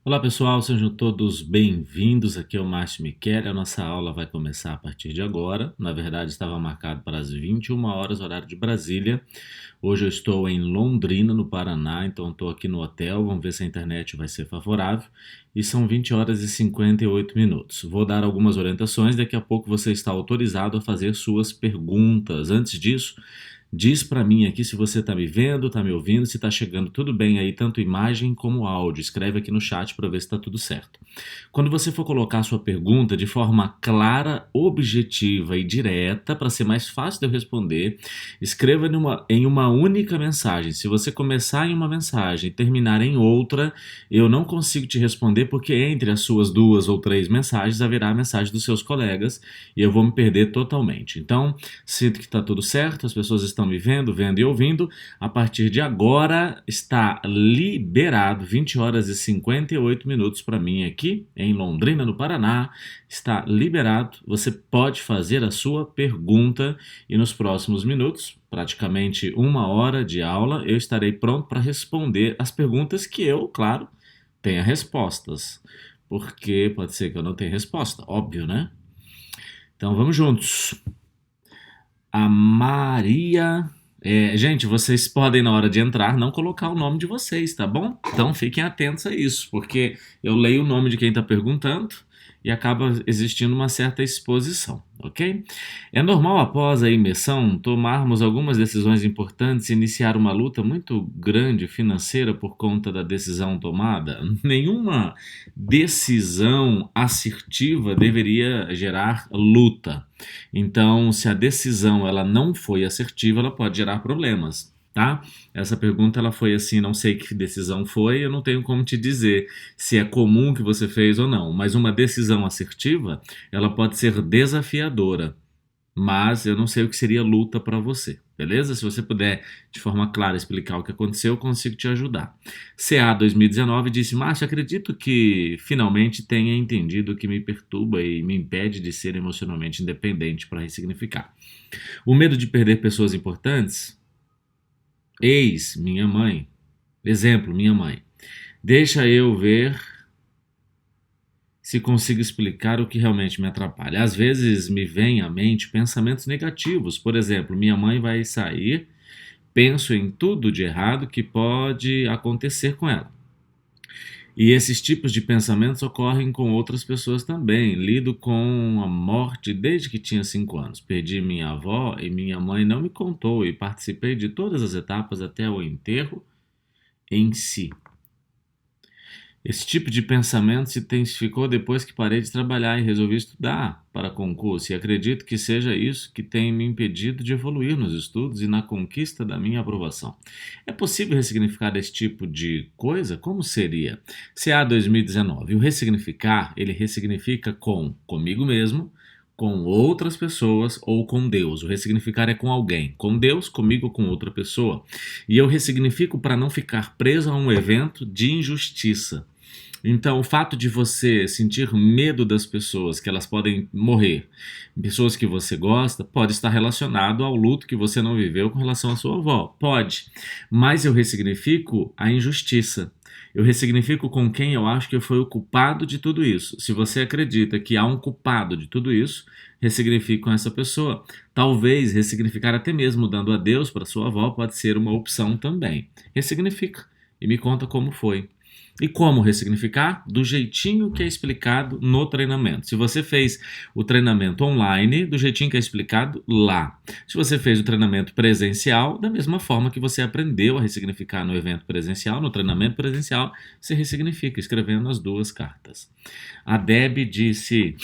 Olá pessoal, sejam todos bem-vindos. Aqui é o Márcio Michele. A nossa aula vai começar a partir de agora. Na verdade, estava marcado para as 21 horas, horário de Brasília. Hoje eu estou em Londrina, no Paraná, então estou aqui no hotel. Vamos ver se a internet vai ser favorável. E são 20 horas e 58 minutos. Vou dar algumas orientações. Daqui a pouco você está autorizado a fazer suas perguntas. Antes disso, diz para mim aqui se você está me vendo, está me ouvindo, se está chegando tudo bem aí, tanto imagem como áudio. Escreve aqui no chat para ver se está tudo certo. Quando você for colocar a sua pergunta de forma clara, objetiva e direta, para ser mais fácil de eu responder, escreva em uma única mensagem. Se você começar em uma mensagem e terminar em outra, eu não consigo te responder porque entre as suas duas ou três mensagens haverá a mensagem dos seus colegas e eu vou me perder totalmente. Então, sinto que está tudo certo, as pessoas estão me vendo e ouvindo. A partir de agora está liberado 20 horas e 58 minutos para mim aqui em Londrina, no Paraná. Está liberado. Você pode fazer a sua pergunta e nos próximos minutos, praticamente 1 hora de aula, eu estarei pronto para responder as perguntas que eu, claro, tenha respostas. Porque pode ser que eu não tenha resposta, óbvio, né? Então vamos juntos. A Maria. Gente, vocês podem, na hora de entrar, não colocar o nome de vocês, tá bom? Então fiquem atentos a isso, porque eu leio o nome de quem está perguntando e acaba existindo uma certa exposição, ok? É normal, após a imersão, tomarmos algumas decisões importantes e iniciar uma luta muito grande financeira por conta da decisão tomada? Nenhuma decisão assertiva deveria gerar luta. Então, se a decisão ela não foi assertiva, ela pode gerar problemas, tá? Essa pergunta ela foi assim, não sei que decisão foi, eu não tenho como te dizer se é comum que você fez ou não, mas uma decisão assertiva, ela pode ser desafiadora, mas eu não sei o que seria luta para você, beleza? Se você puder de forma clara explicar o que aconteceu, eu consigo te ajudar. CA 2019 disse: Márcio, acredito que finalmente tenha entendido o que me perturba e me impede de ser emocionalmente independente para ressignificar. O medo de perder pessoas importantes? Eis, minha mãe. Exemplo, minha mãe. Deixa eu ver se consigo explicar o que realmente me atrapalha. Às vezes me vem à mente pensamentos negativos. Por exemplo, minha mãe vai sair, penso em tudo de errado que pode acontecer com ela. E esses tipos de pensamentos ocorrem com outras pessoas também. Lido com a morte desde que tinha 5 anos. Perdi minha avó e minha mãe não me contou e participei de todas as etapas até o enterro em si. Esse tipo de pensamento se intensificou depois que parei de trabalhar e resolvi estudar para concurso, e acredito que seja isso que tem me impedido de evoluir nos estudos e na conquista da minha aprovação. É possível ressignificar esse tipo de coisa? Como seria? CA 2019. O ressignificar, ele ressignifica comigo mesmo, com outras pessoas ou com Deus. O ressignificar é com alguém, com Deus, comigo ou com outra pessoa. E eu ressignifico para não ficar preso a um evento de injustiça. Então, o fato de você sentir medo das pessoas, que elas podem morrer, pessoas que você gosta, pode estar relacionado ao luto que você não viveu com relação à sua avó. Pode. Mas eu ressignifico a injustiça. Eu ressignifico com quem eu acho que foi o culpado de tudo isso. Se você acredita que há um culpado de tudo isso, ressignifique com essa pessoa. Talvez ressignificar até mesmo dando adeus para sua avó pode ser uma opção também. Ressignifica e me conta como foi. E como ressignificar? Do jeitinho que é explicado no treinamento. Se você fez o treinamento online, do jeitinho que é explicado lá. Se você fez o treinamento presencial, da mesma forma que você aprendeu a ressignificar no evento presencial, no treinamento presencial, você ressignifica escrevendo as duas cartas. A Deb disse: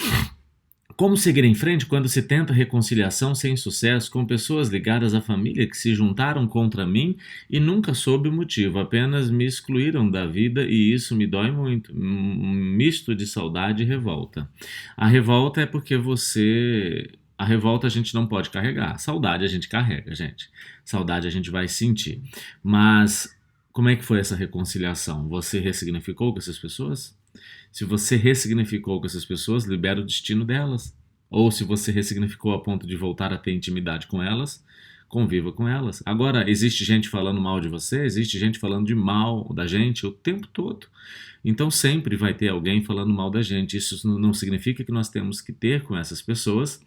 como seguir em frente quando se tenta reconciliação sem sucesso com pessoas ligadas à família que se juntaram contra mim e nunca soube o motivo, apenas me excluíram da vida e isso me dói muito. Um misto de saudade e revolta. A revolta é porque você. A revolta a gente não pode carregar. Saudade a gente carrega, gente. Saudade a gente vai sentir. Mas como é que foi essa reconciliação? Você ressignificou com essas pessoas? Se você ressignificou com essas pessoas, libera o destino delas. Ou se você ressignificou a ponto de voltar a ter intimidade com elas, conviva com elas. Agora, existe gente falando mal de você, existe gente falando de mal da gente o tempo todo. Então sempre vai ter alguém falando mal da gente. Isso não significa que nós temos que ter com essas pessoas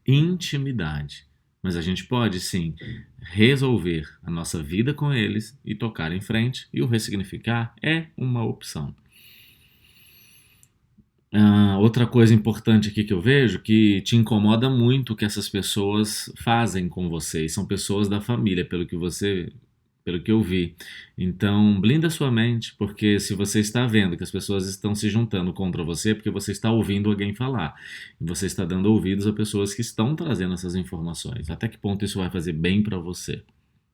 intimidade. Mas a gente pode sim resolver a nossa vida com eles e tocar em frente, e o ressignificar é uma opção. Outra coisa importante aqui que eu vejo, que te incomoda muito o que essas pessoas fazem com você, e são pessoas da família, pelo que eu vi. Então, blinda sua mente, porque se você está vendo que as pessoas estão se juntando contra você, é porque você está ouvindo alguém falar, e você está dando ouvidos a pessoas que estão trazendo essas informações. Até que ponto isso vai fazer bem para você?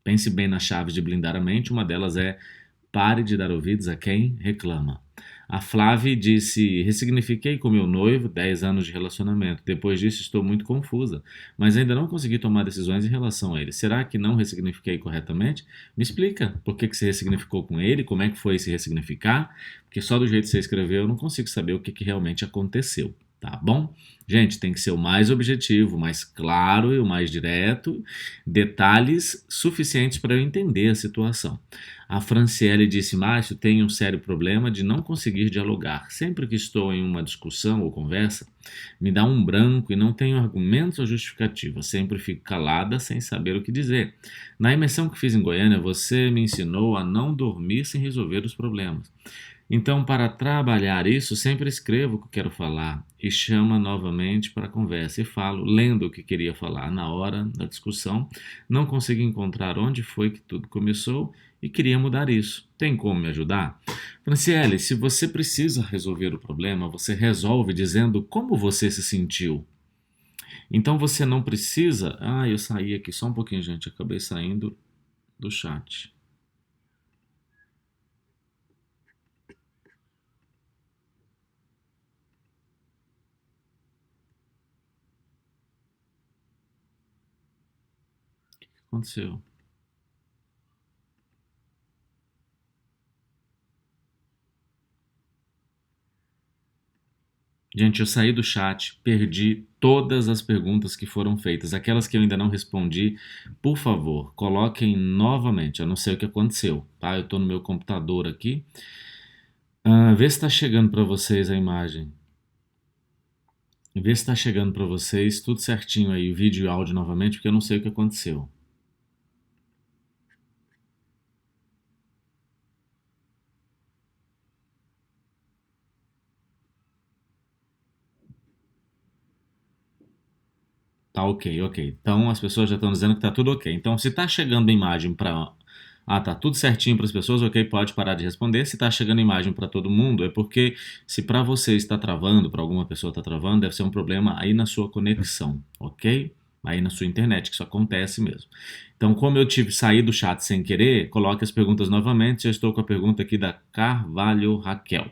Pense bem nas chaves de blindar a mente. Uma delas é: pare de dar ouvidos a quem reclama. A Flávia disse: ressignifiquei com meu noivo 10 anos de relacionamento. Depois disso estou muito confusa, mas ainda não consegui tomar decisões em relação a ele. Será que não ressignifiquei corretamente? Me explica por que você ressignificou com ele, como é que foi se ressignificar, porque só do jeito que você escreveu eu não consigo saber o que realmente aconteceu. Tá bom? Gente, tem que ser o mais objetivo, o mais claro e o mais direto, detalhes suficientes para eu entender a situação. A Franciele disse: Márcio, tenho um sério problema de não conseguir dialogar. Sempre que estou em uma discussão ou conversa, me dá um branco e não tenho argumentos ou justificativa. Sempre fico calada sem saber o que dizer. Na imersão que fiz em Goiânia, você me ensinou a não dormir sem resolver os problemas. Então, para trabalhar isso, sempre escrevo o que quero falar e chamo novamente para a conversa e falo, lendo o que queria falar na hora da discussão. Não consegui encontrar onde foi que tudo começou e queria mudar isso. Tem como me ajudar? Franciele, se você precisa resolver o problema, você resolve dizendo como você se sentiu. Então você não precisa... eu saí aqui só um pouquinho, gente. Acabei saindo do chat. Aconteceu. Gente, eu saí do chat, perdi todas as perguntas que foram feitas. Aquelas que eu ainda não respondi, por favor, coloquem novamente. Eu não sei o que aconteceu, tá? Eu estou no meu computador aqui. Vê se está chegando para vocês a imagem. Vê se está chegando para vocês tudo certinho aí, o vídeo e o áudio novamente, porque eu não sei o que aconteceu. Tá ok, ok. Então as pessoas já estão dizendo que tá tudo ok. Então se tá chegando a imagem para... tá tudo certinho para as pessoas, ok, pode parar de responder. Se tá chegando a imagem para todo mundo, é porque se para você está travando, para alguma pessoa está travando, deve ser um problema aí na sua conexão, ok? Aí na sua internet, que isso acontece mesmo. Então, como eu tive sair do chat sem querer, coloque as perguntas novamente. Eu estou com a pergunta aqui da Carvalho Raquel.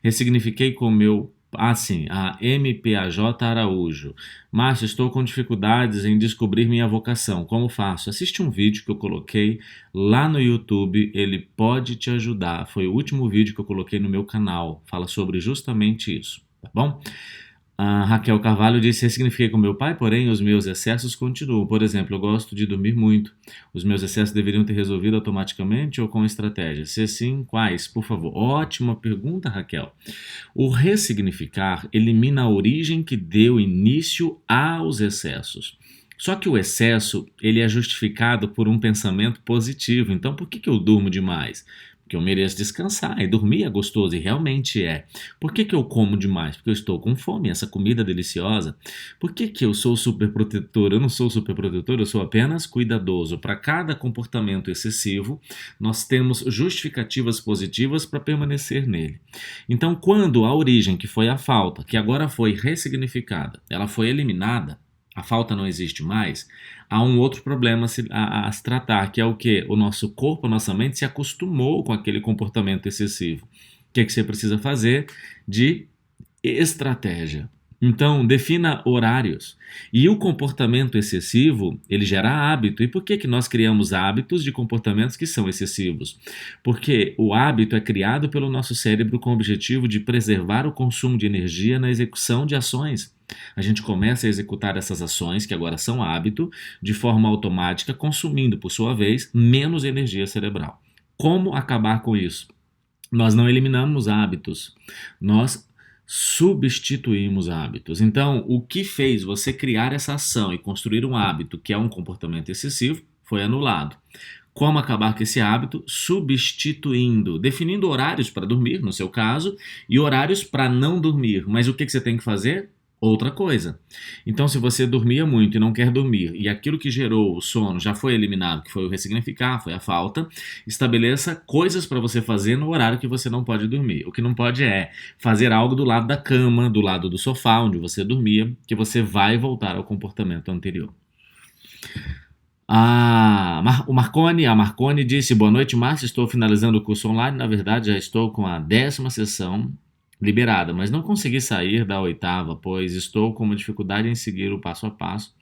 Ressignifiquei com o meu... sim, a MPAJ Araújo. Márcio, estou com dificuldades em descobrir minha vocação. Como faço? Assiste um vídeo que eu coloquei lá no YouTube, ele pode te ajudar. Foi o último vídeo que eu coloquei no meu canal. Fala sobre justamente isso, tá bom? A Raquel Carvalho disse: ressignifiquei com meu pai, porém os meus excessos continuam. Por exemplo, eu gosto de dormir muito. Os meus excessos deveriam ter resolvido automaticamente ou com estratégia? Se sim, quais? Por favor. Ótima pergunta, Raquel. O ressignificar elimina a origem que deu início aos excessos. Só que o excesso, ele é justificado por um pensamento positivo. Então, por que eu durmo demais? Porque eu mereço descansar, e dormir é gostoso, e realmente é. Por que eu como demais? Porque eu estou com fome, essa comida é deliciosa. Por que eu sou super protetor? Eu não sou super protetor, eu sou apenas cuidadoso. Para cada comportamento excessivo, nós temos justificativas positivas para permanecer nele. Então, quando a origem, que foi a falta, que agora foi ressignificada, ela foi eliminada, a falta não existe mais, há um outro problema a se tratar, que é o que? O nosso corpo, a nossa mente se acostumou com aquele comportamento excessivo. O que você precisa fazer? De estratégia. Então, defina horários. E o comportamento excessivo, ele gera hábito. E por que que nós criamos hábitos de comportamentos que são excessivos? Porque o hábito é criado pelo nosso cérebro com o objetivo de preservar o consumo de energia na execução de ações. A gente começa a executar essas ações, que agora são hábito, de forma automática, consumindo, por sua vez, menos energia cerebral. Como acabar com isso? Nós não eliminamos hábitos, nós substituímos hábitos. Então, o que fez você criar essa ação e construir um hábito que é um comportamento excessivo foi anulado. Como acabar com esse hábito? Substituindo, definindo horários para dormir, no seu caso, e horários para não dormir. Mas o que você tem que fazer? Outra coisa. Então, se você dormia muito e não quer dormir, e aquilo que gerou o sono já foi eliminado, que foi o ressignificar, foi a falta, estabeleça coisas para você fazer no horário que você não pode dormir. O que não pode é fazer algo do lado da cama, do lado do sofá, onde você dormia, que você vai voltar ao comportamento anterior. A Marcone disse: boa noite, Márcio. Estou finalizando o curso online. Na verdade, já estou com a 10ª sessão liberada, mas não consegui sair da 8ª, pois estou com uma dificuldade em seguir o passo a passo,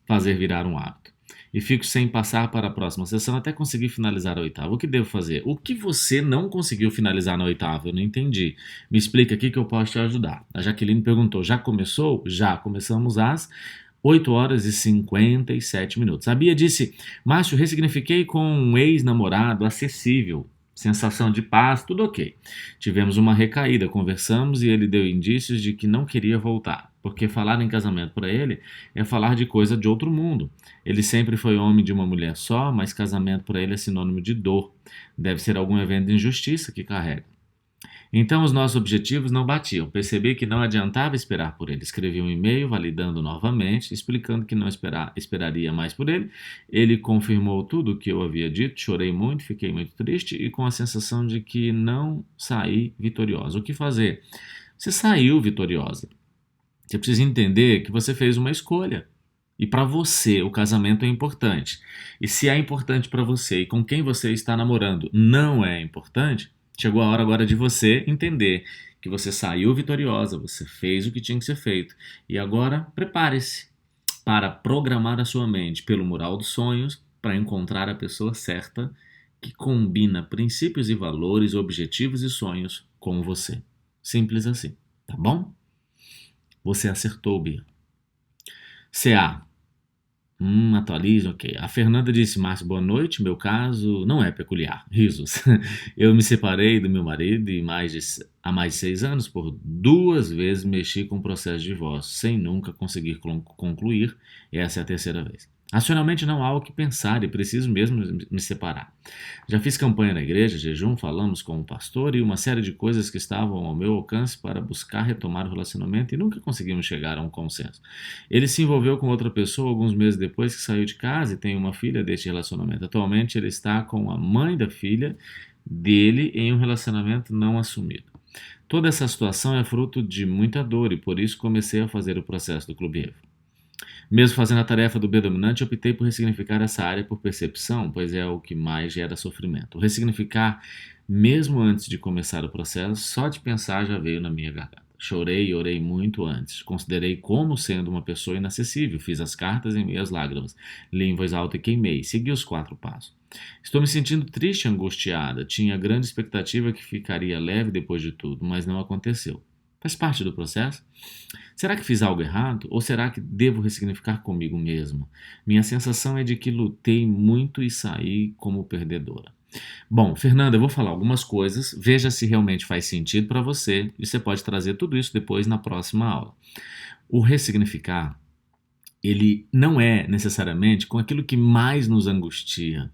fazer virar um hábito. E fico sem passar para a próxima sessão até conseguir finalizar a 8ª. O que devo fazer? O que você não conseguiu finalizar na 8ª? Eu não entendi. Me explica aqui que eu posso te ajudar. A Jaqueline perguntou: já começou? Já. Começamos às 8 horas e 57 minutos. A Bia disse: Márcio, ressignifiquei com um ex-namorado acessível. Sensação de paz, tudo ok. Tivemos uma recaída, conversamos e ele deu indícios de que não queria voltar, porque falar em casamento para ele é falar de coisa de outro mundo. Ele sempre foi homem de uma mulher só, mas casamento para ele é sinônimo de dor. Deve ser algum evento de injustiça que carrega. Então os nossos objetivos não batiam. Percebi que não adiantava esperar por ele. Escrevi um e-mail validando novamente, explicando que não esperaria mais por ele. Ele confirmou tudo o que eu havia dito. Chorei muito, fiquei muito triste e com a sensação de que não saí vitoriosa. O que fazer? Você saiu vitoriosa. Você precisa entender que você fez uma escolha. E para você, o casamento é importante. E se é importante para você e com quem você está namorando não é importante, chegou a hora agora de você entender que você saiu vitoriosa, você fez o que tinha que ser feito. E agora, prepare-se para programar a sua mente pelo mural dos sonhos para encontrar a pessoa certa que combina princípios e valores, objetivos e sonhos com você. Simples assim, tá bom? Você acertou, Bia. CA. Atualize, ok. A Fernanda disse: Márcio, boa noite. Meu caso não é peculiar. Risos. Eu me separei do meu marido há mais de 6 anos. Por 2 vezes mexi com o processo de divórcio, sem nunca conseguir concluir. Essa é a 3ª vez. Racionalmente não há o que pensar e preciso mesmo me separar. Já fiz campanha na igreja, jejum, falamos com o pastor e uma série de coisas que estavam ao meu alcance para buscar retomar o relacionamento e nunca conseguimos chegar a um consenso. Ele se envolveu com outra pessoa alguns meses depois que saiu de casa e tem uma filha deste relacionamento. Atualmente ele está com a mãe da filha dele em um relacionamento não assumido. Toda essa situação é fruto de muita dor e por isso comecei a fazer o processo do Clube Evo. Mesmo fazendo a tarefa do B dominante, optei por ressignificar essa área por percepção, pois é o que mais gera sofrimento. O ressignificar, mesmo antes de começar o processo, só de pensar já veio na minha garganta. Chorei e orei muito antes. Considerei como sendo uma pessoa inacessível. Fiz as cartas em meias lágrimas. Li em voz alta e queimei. Segui os 4 passos. Estou me sentindo triste e angustiada. Tinha grande expectativa que ficaria leve depois de tudo, mas não aconteceu. Faz parte do processo? Será que fiz algo errado? Ou será que devo ressignificar comigo mesmo? Minha sensação é de que lutei muito e saí como perdedora. Bom, Fernanda, eu vou falar algumas coisas, veja se realmente faz sentido para você e você pode trazer tudo isso depois na próxima aula. O ressignificar, ele não é necessariamente com aquilo que mais nos angustia.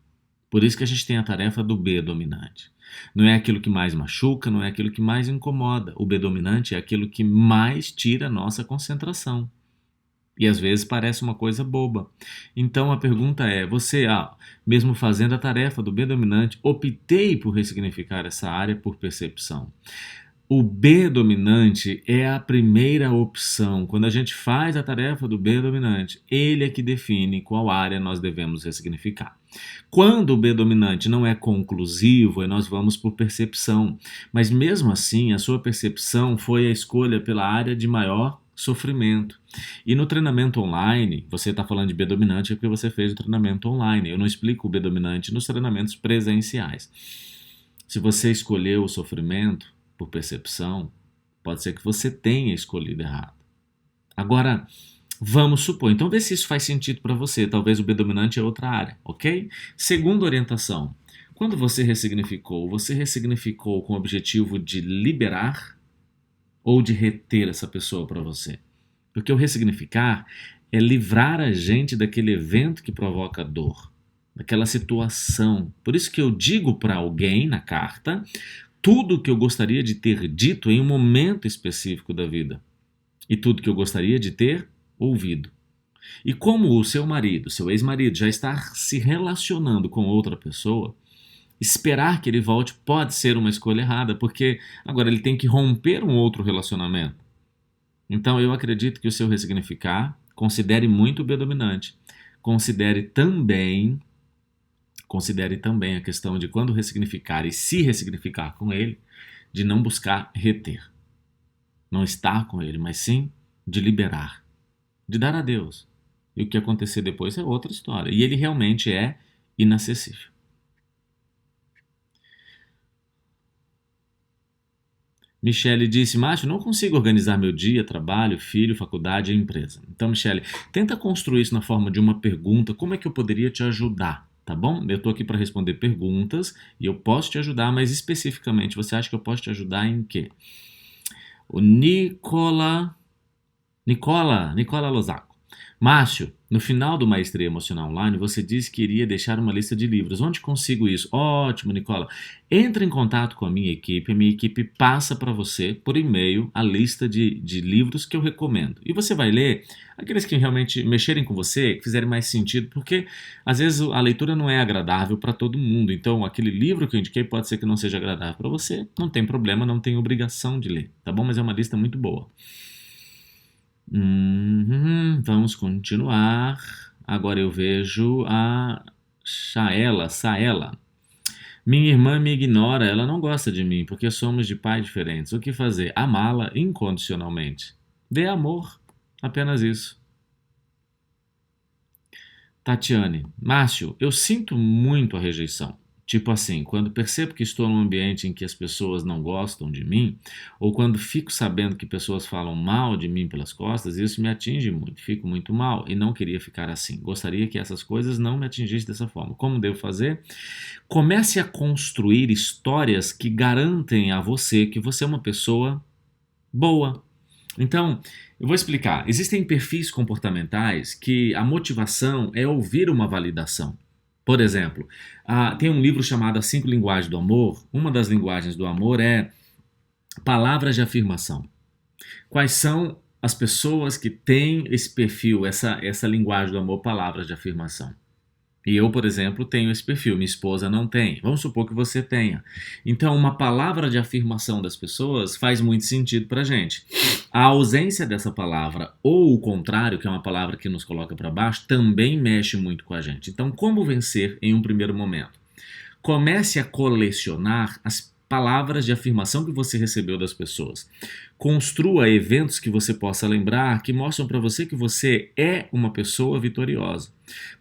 Por isso que a gente tem a tarefa do B dominante. Não é aquilo que mais machuca, não é aquilo que mais incomoda. O B dominante é aquilo que mais tira a nossa concentração. E às vezes parece uma coisa boba. Então a pergunta é, você, mesmo fazendo a tarefa do B dominante, optei por ressignificar essa área por percepção. O B dominante é a primeira opção. Quando a gente faz a tarefa do B dominante, ele é que define qual área nós devemos ressignificar. Quando o B dominante não é conclusivo, aí nós vamos por percepção. Mas mesmo assim, a sua percepção foi a escolha pela área de maior sofrimento. E no treinamento online, você está falando de B dominante porque você fez o treinamento online. Eu não explico o B dominante nos treinamentos presenciais. Se você escolheu o sofrimento por percepção, pode ser que você tenha escolhido errado. Agora, vamos supor, então vê se isso faz sentido para você. Talvez o B dominante é outra área, ok? Segunda orientação. Quando você ressignificou com o objetivo de liberar ou de reter essa pessoa para você? Porque o ressignificar é livrar a gente daquele evento que provoca dor, daquela situação. Por isso que eu digo para alguém na carta tudo o que eu gostaria de ter dito em um momento específico da vida e tudo que eu gostaria de ter ouvido. E como o seu marido, seu ex-marido, já está se relacionando com outra pessoa, esperar que ele volte pode ser uma escolha errada, porque agora ele tem que romper um outro relacionamento. Então eu acredito que o seu ressignificar considere muito o B dominante. Considere também a questão de quando ressignificar e se ressignificar com ele, de não buscar reter. Não estar com ele, mas sim de liberar, de dar adeus. E o que acontecer depois é outra história. E ele realmente é inacessível. Michele disse, Márcio, não consigo organizar meu dia, trabalho, filho, faculdade e empresa. Então, Michele, tenta construir isso na forma de uma pergunta, como é que eu poderia te ajudar, tá bom? Eu estou aqui para responder perguntas e eu posso te ajudar, mas especificamente, você acha que eu posso te ajudar em quê? O Nicola Lozaco. Márcio, no final do Maestria Emocional Online, você disse que iria deixar uma lista de livros. Onde consigo isso? Ótimo, Nicola. Entre em contato com a minha equipe passa para você, por e-mail, a lista de livros que eu recomendo. E você vai ler aqueles que realmente mexerem com você, que fizerem mais sentido, porque às vezes a leitura não é agradável para todo mundo. Então, aquele livro que eu indiquei pode ser que não seja agradável para você, não tem problema, não tem obrigação de ler, tá bom? Mas é uma lista muito boa. Vamos continuar. Agora eu vejo a Saela. Minha irmã me ignora, ela não gosta de mim, porque somos de pais diferentes. O que fazer? Amá-la incondicionalmente. Dê amor, apenas isso. Tatiane, Márcio, eu sinto muito a rejeição. Tipo assim, quando percebo que estou num ambiente em que as pessoas não gostam de mim, ou quando fico sabendo que pessoas falam mal de mim pelas costas, isso me atinge muito, fico muito mal e não queria ficar assim. Gostaria que essas coisas não me atingissem dessa forma. Como devo fazer? Comece a construir histórias que garantem a você que você é uma pessoa boa. Então, eu vou explicar. Existem perfis comportamentais que a motivação é ouvir uma validação. Por exemplo, tem um livro chamado As 5 Linguagens do Amor. Uma das linguagens do amor é palavras de afirmação. Quais são as pessoas que têm esse perfil, essa linguagem do amor, palavras de afirmação? E eu, por exemplo, tenho esse perfil, minha esposa não tem. Vamos supor que você tenha. Então, uma palavra de afirmação das pessoas faz muito sentido para a gente. A ausência dessa palavra, ou o contrário, que é uma palavra que nos coloca para baixo, também mexe muito com a gente. Então, como vencer em um primeiro momento? Comece a colecionar as palavras de afirmação que você recebeu das pessoas. Construa eventos que você possa lembrar, que mostram para você que você é uma pessoa vitoriosa.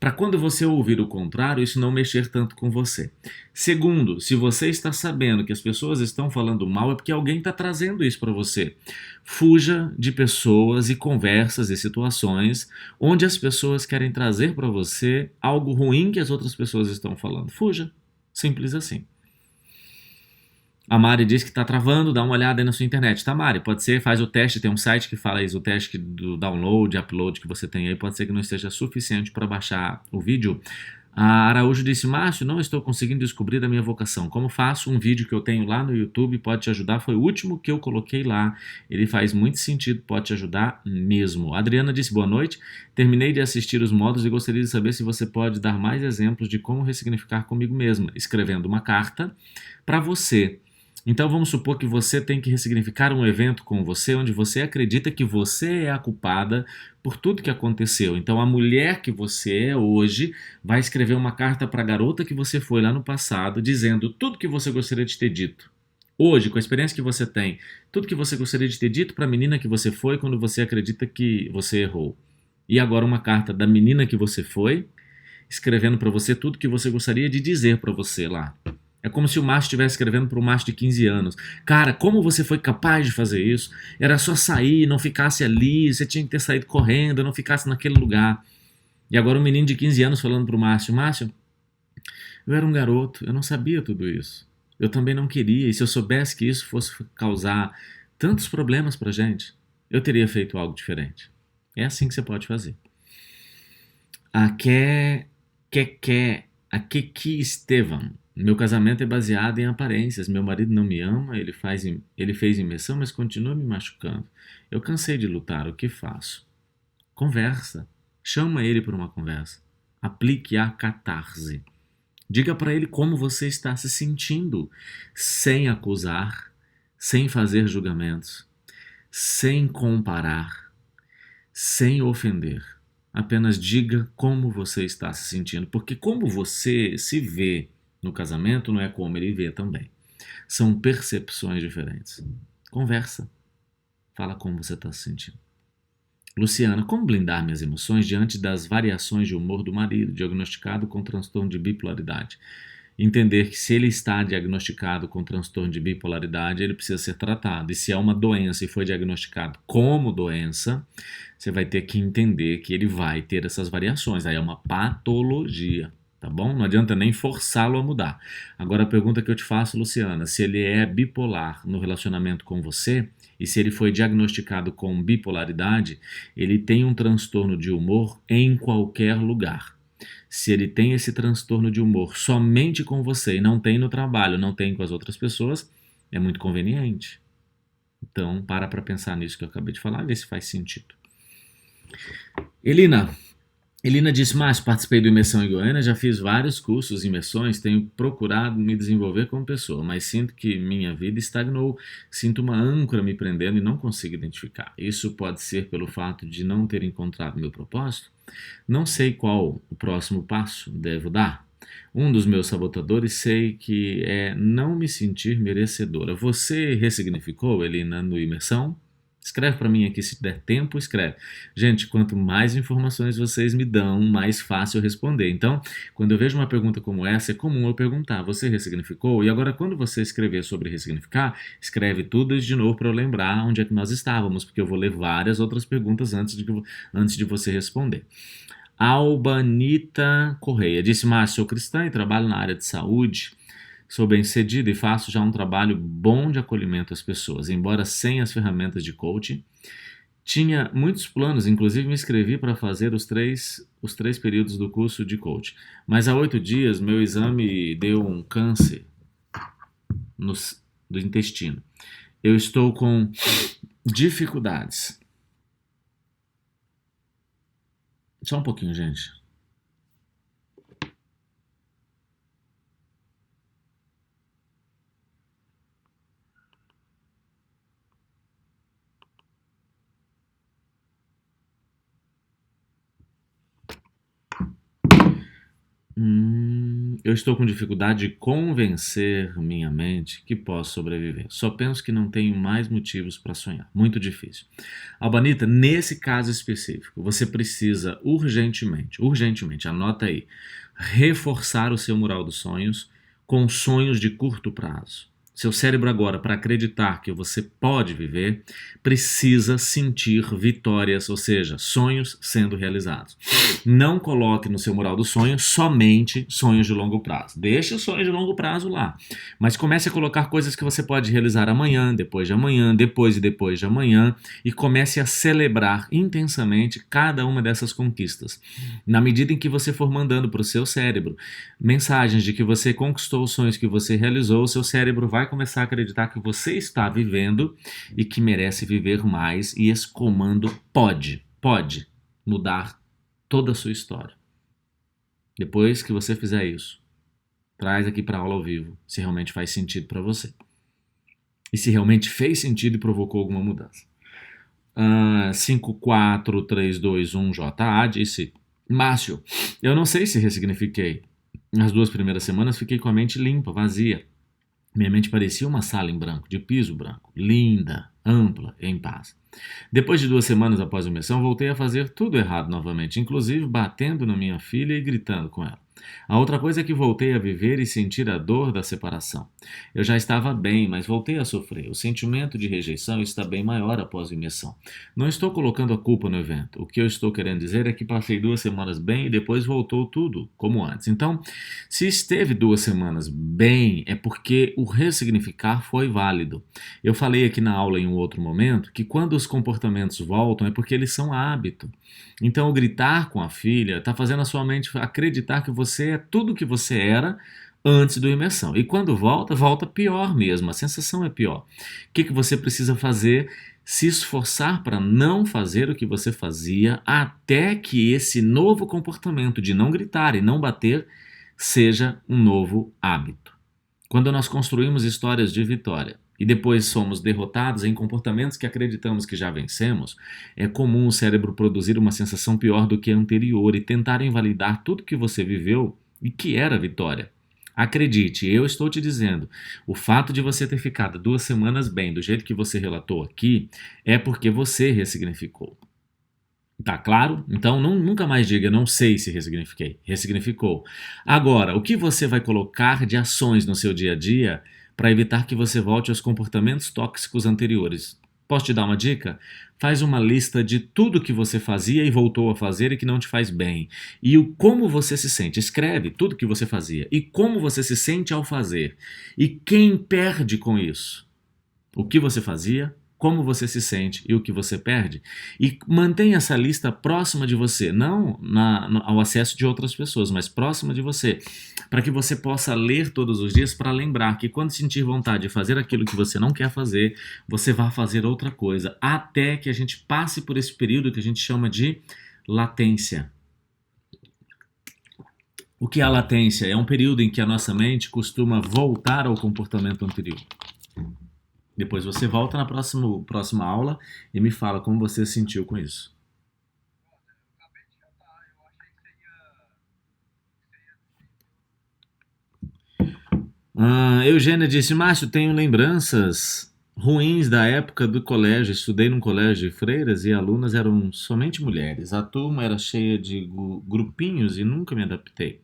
Para quando você ouvir o contrário, isso não mexer tanto com você. Segundo, se você está sabendo que as pessoas estão falando mal, é porque alguém está trazendo isso para você. Fuja de pessoas e conversas e situações onde as pessoas querem trazer para você algo ruim que as outras pessoas estão falando. Fuja. Simples assim. A Mari diz que está travando, dá uma olhada aí na sua internet. Tá, Mari? Pode ser, faz o teste, tem um site que fala isso, o teste do download, upload que você tem aí, pode ser que não esteja suficiente para baixar o vídeo. A Araújo disse, Márcio, não estou conseguindo descobrir a minha vocação. Como faço? Um vídeo que eu tenho lá no YouTube pode te ajudar, foi o último que eu coloquei lá. Ele faz muito sentido, pode te ajudar mesmo. A Adriana disse, boa noite, terminei de assistir os módulos e gostaria de saber se você pode dar mais exemplos de como ressignificar comigo mesma, escrevendo uma carta para você. Então vamos supor que você tem que ressignificar um evento com você onde você acredita que você é a culpada por tudo que aconteceu. Então a mulher que você é hoje vai escrever uma carta para a garota que você foi lá no passado dizendo tudo que você gostaria de ter dito. Hoje, com a experiência que você tem, tudo que você gostaria de ter dito para a menina que você foi quando você acredita que você errou. E agora uma carta da menina que você foi, escrevendo para você tudo que você gostaria de dizer para você lá. É como se o macho estivesse escrevendo para um macho de 15 anos. Cara, como você foi capaz de fazer isso? Era só sair, não ficasse ali, você tinha que ter saído correndo, não ficasse naquele lugar. E agora um menino de 15 anos falando para o Márcio, Márcio, eu era um garoto, eu não sabia tudo isso. Eu também não queria, e se eu soubesse que isso fosse causar tantos problemas pra gente, eu teria feito algo diferente. É assim que você pode fazer. A Keki Estevam. Meu casamento é baseado em aparências. Meu marido não me ama, ele fez imersão, mas continua me machucando. Eu cansei de lutar, o que faço? Conversa. Chama ele por uma conversa. Aplique a catarse. Diga para ele como você está se sentindo, sem acusar, sem fazer julgamentos, sem comparar, sem ofender. Apenas diga como você está se sentindo, porque como você se vê no casamento não é como ele vê também. São percepções diferentes. Conversa. Fala como você está se sentindo. Luciana, como blindar minhas emoções diante das variações de humor do marido, diagnosticado com transtorno de bipolaridade? Entender que se ele está diagnosticado com transtorno de bipolaridade, ele precisa ser tratado. E se é uma doença e foi diagnosticado como doença, você vai ter que entender que ele vai ter essas variações. Aí é uma patologia, tá bom? Não adianta nem forçá-lo a mudar. Agora a pergunta que eu te faço, Luciana, se ele é bipolar no relacionamento com você, e se ele foi diagnosticado com bipolaridade, ele tem um transtorno de humor em qualquer lugar. Se ele tem esse transtorno de humor somente com você e não tem no trabalho, não tem com as outras pessoas, é muito conveniente. Então, para pensar nisso que eu acabei de falar, vê se faz sentido. Elina disse, Márcio, participei do Imersão em Goiânia, já fiz vários cursos em imersões, tenho procurado me desenvolver como pessoa, mas sinto que minha vida estagnou, sinto uma âncora me prendendo e não consigo identificar. Isso pode ser pelo fato de não ter encontrado meu propósito? Não sei qual o próximo passo devo dar. Um dos meus sabotadores sei que é não me sentir merecedora. Você ressignificou, Elina, no Imersão? Escreve para mim aqui se der tempo, escreve. Gente, quanto mais informações vocês me dão, mais fácil eu responder. Então, quando eu vejo uma pergunta como essa, é comum eu perguntar, você ressignificou? E agora, quando você escrever sobre ressignificar, escreve tudo de novo para eu lembrar onde é que nós estávamos, porque eu vou ler várias outras perguntas antes de você responder. Albanita Correia disse, Márcio, sou cristã e trabalho na área de saúde. Sou bem-sucedida e faço já um trabalho bom de acolhimento às pessoas, embora sem as ferramentas de coaching. Tinha muitos planos, inclusive me inscrevi para fazer os três períodos do curso de coaching. Mas há 8 dias meu exame deu um câncer do intestino. Eu estou com dificuldades. Só um pouquinho, gente. Eu estou com dificuldade de convencer minha mente que posso sobreviver. Só penso que não tenho mais motivos para sonhar. Muito difícil. Albanita, nesse caso específico, você precisa urgentemente, anota aí, reforçar o seu mural dos sonhos com sonhos de curto prazo. Seu cérebro agora, para acreditar que você pode viver, precisa sentir vitórias, ou seja, sonhos sendo realizados. Não coloque no seu mural do sonho somente sonhos de longo prazo. Deixe os sonhos de longo prazo lá. Mas comece a colocar coisas que você pode realizar amanhã, depois de amanhã, depois e depois de amanhã, e comece a celebrar intensamente cada uma dessas conquistas. Na medida em que você for mandando para o seu cérebro mensagens de que você conquistou os sonhos que você realizou, o seu cérebro vai começar a acreditar que você está vivendo e que merece viver mais, e esse comando pode mudar toda a sua história. Depois que você fizer isso, traz aqui para a aula ao vivo se realmente faz sentido para você. E se realmente fez sentido e provocou alguma mudança. 54321JA disse, Márcio, eu não sei se ressignifiquei. Nas 2 primeiras semanas fiquei com a mente limpa, vazia. Minha mente parecia uma sala em branco, de piso branco, linda, ampla, em paz. Depois de 2 semanas após a imersão, voltei a fazer tudo errado novamente, inclusive batendo na minha filha e gritando com ela. A outra coisa é que voltei a viver e sentir a dor da separação. Eu já estava bem, mas voltei a sofrer. O sentimento de rejeição está bem maior após a imersão. Não estou colocando a culpa no evento. O que eu estou querendo dizer é que passei 2 semanas bem e depois voltou tudo como antes. Então, se esteve 2 semanas bem, é porque o ressignificar foi válido. Eu falei aqui na aula em um outro momento que quando os comportamentos voltam é porque eles são hábito. Então, o gritar com a filha está fazendo a sua mente acreditar que você é tudo que você era antes da imersão. E quando volta, volta pior mesmo, a sensação é pior. O que você precisa fazer? Se esforçar para não fazer o que você fazia até que esse novo comportamento de não gritar e não bater seja um novo hábito. Quando nós construímos histórias de vitória e depois somos derrotados em comportamentos que acreditamos que já vencemos, é comum o cérebro produzir uma sensação pior do que a anterior e tentar invalidar tudo que você viveu e que era vitória. Acredite, eu estou te dizendo, o fato de você ter ficado 2 semanas bem, do jeito que você relatou aqui, é porque você ressignificou. Tá claro? Então nunca mais diga não sei se ressignifiquei. Ressignificou. Agora, o que você vai colocar de ações no seu dia a dia para evitar que você volte aos comportamentos tóxicos anteriores? Posso te dar uma dica? Faz uma lista de tudo que você fazia e voltou a fazer e que não te faz bem. E o como você se sente. Escreve tudo que você fazia e como você se sente ao fazer. E quem perde com isso? O que você fazia, como você se sente e o que você perde. E mantenha essa lista próxima de você, não ao acesso de outras pessoas, mas próxima de você, para que você possa ler todos os dias para lembrar que quando sentir vontade de fazer aquilo que você não quer fazer, você vai fazer outra coisa, até que a gente passe por esse período que a gente chama de latência. O que é a latência? É um período em que a nossa mente costuma voltar ao comportamento anterior. Depois você volta na próxima aula e me fala como você se sentiu com isso. Eugênia disse, Márcio, tenho lembranças ruins da época do colégio. Estudei num colégio de freiras e alunas eram somente mulheres. A turma era cheia de grupinhos e nunca me adaptei.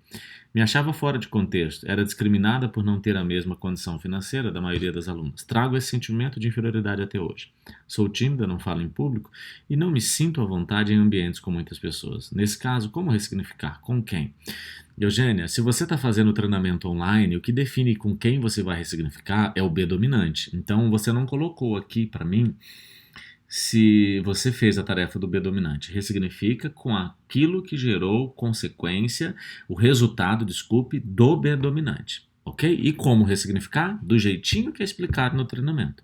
Me achava fora de contexto, era discriminada por não ter a mesma condição financeira da maioria das alunas. Trago esse sentimento de inferioridade até hoje. Sou tímida, não falo em público e não me sinto à vontade em ambientes com muitas pessoas. Nesse caso, como ressignificar? Com quem? Eugênia, se você está fazendo o treinamento online, o que define com quem você vai ressignificar é o B dominante. Então, você não colocou aqui para mim se você fez a tarefa do B dominante. Ressignifica com aquilo que gerou consequência, o resultado, desculpe, do B dominante. Ok? E como ressignificar? Do jeitinho que é explicado no treinamento.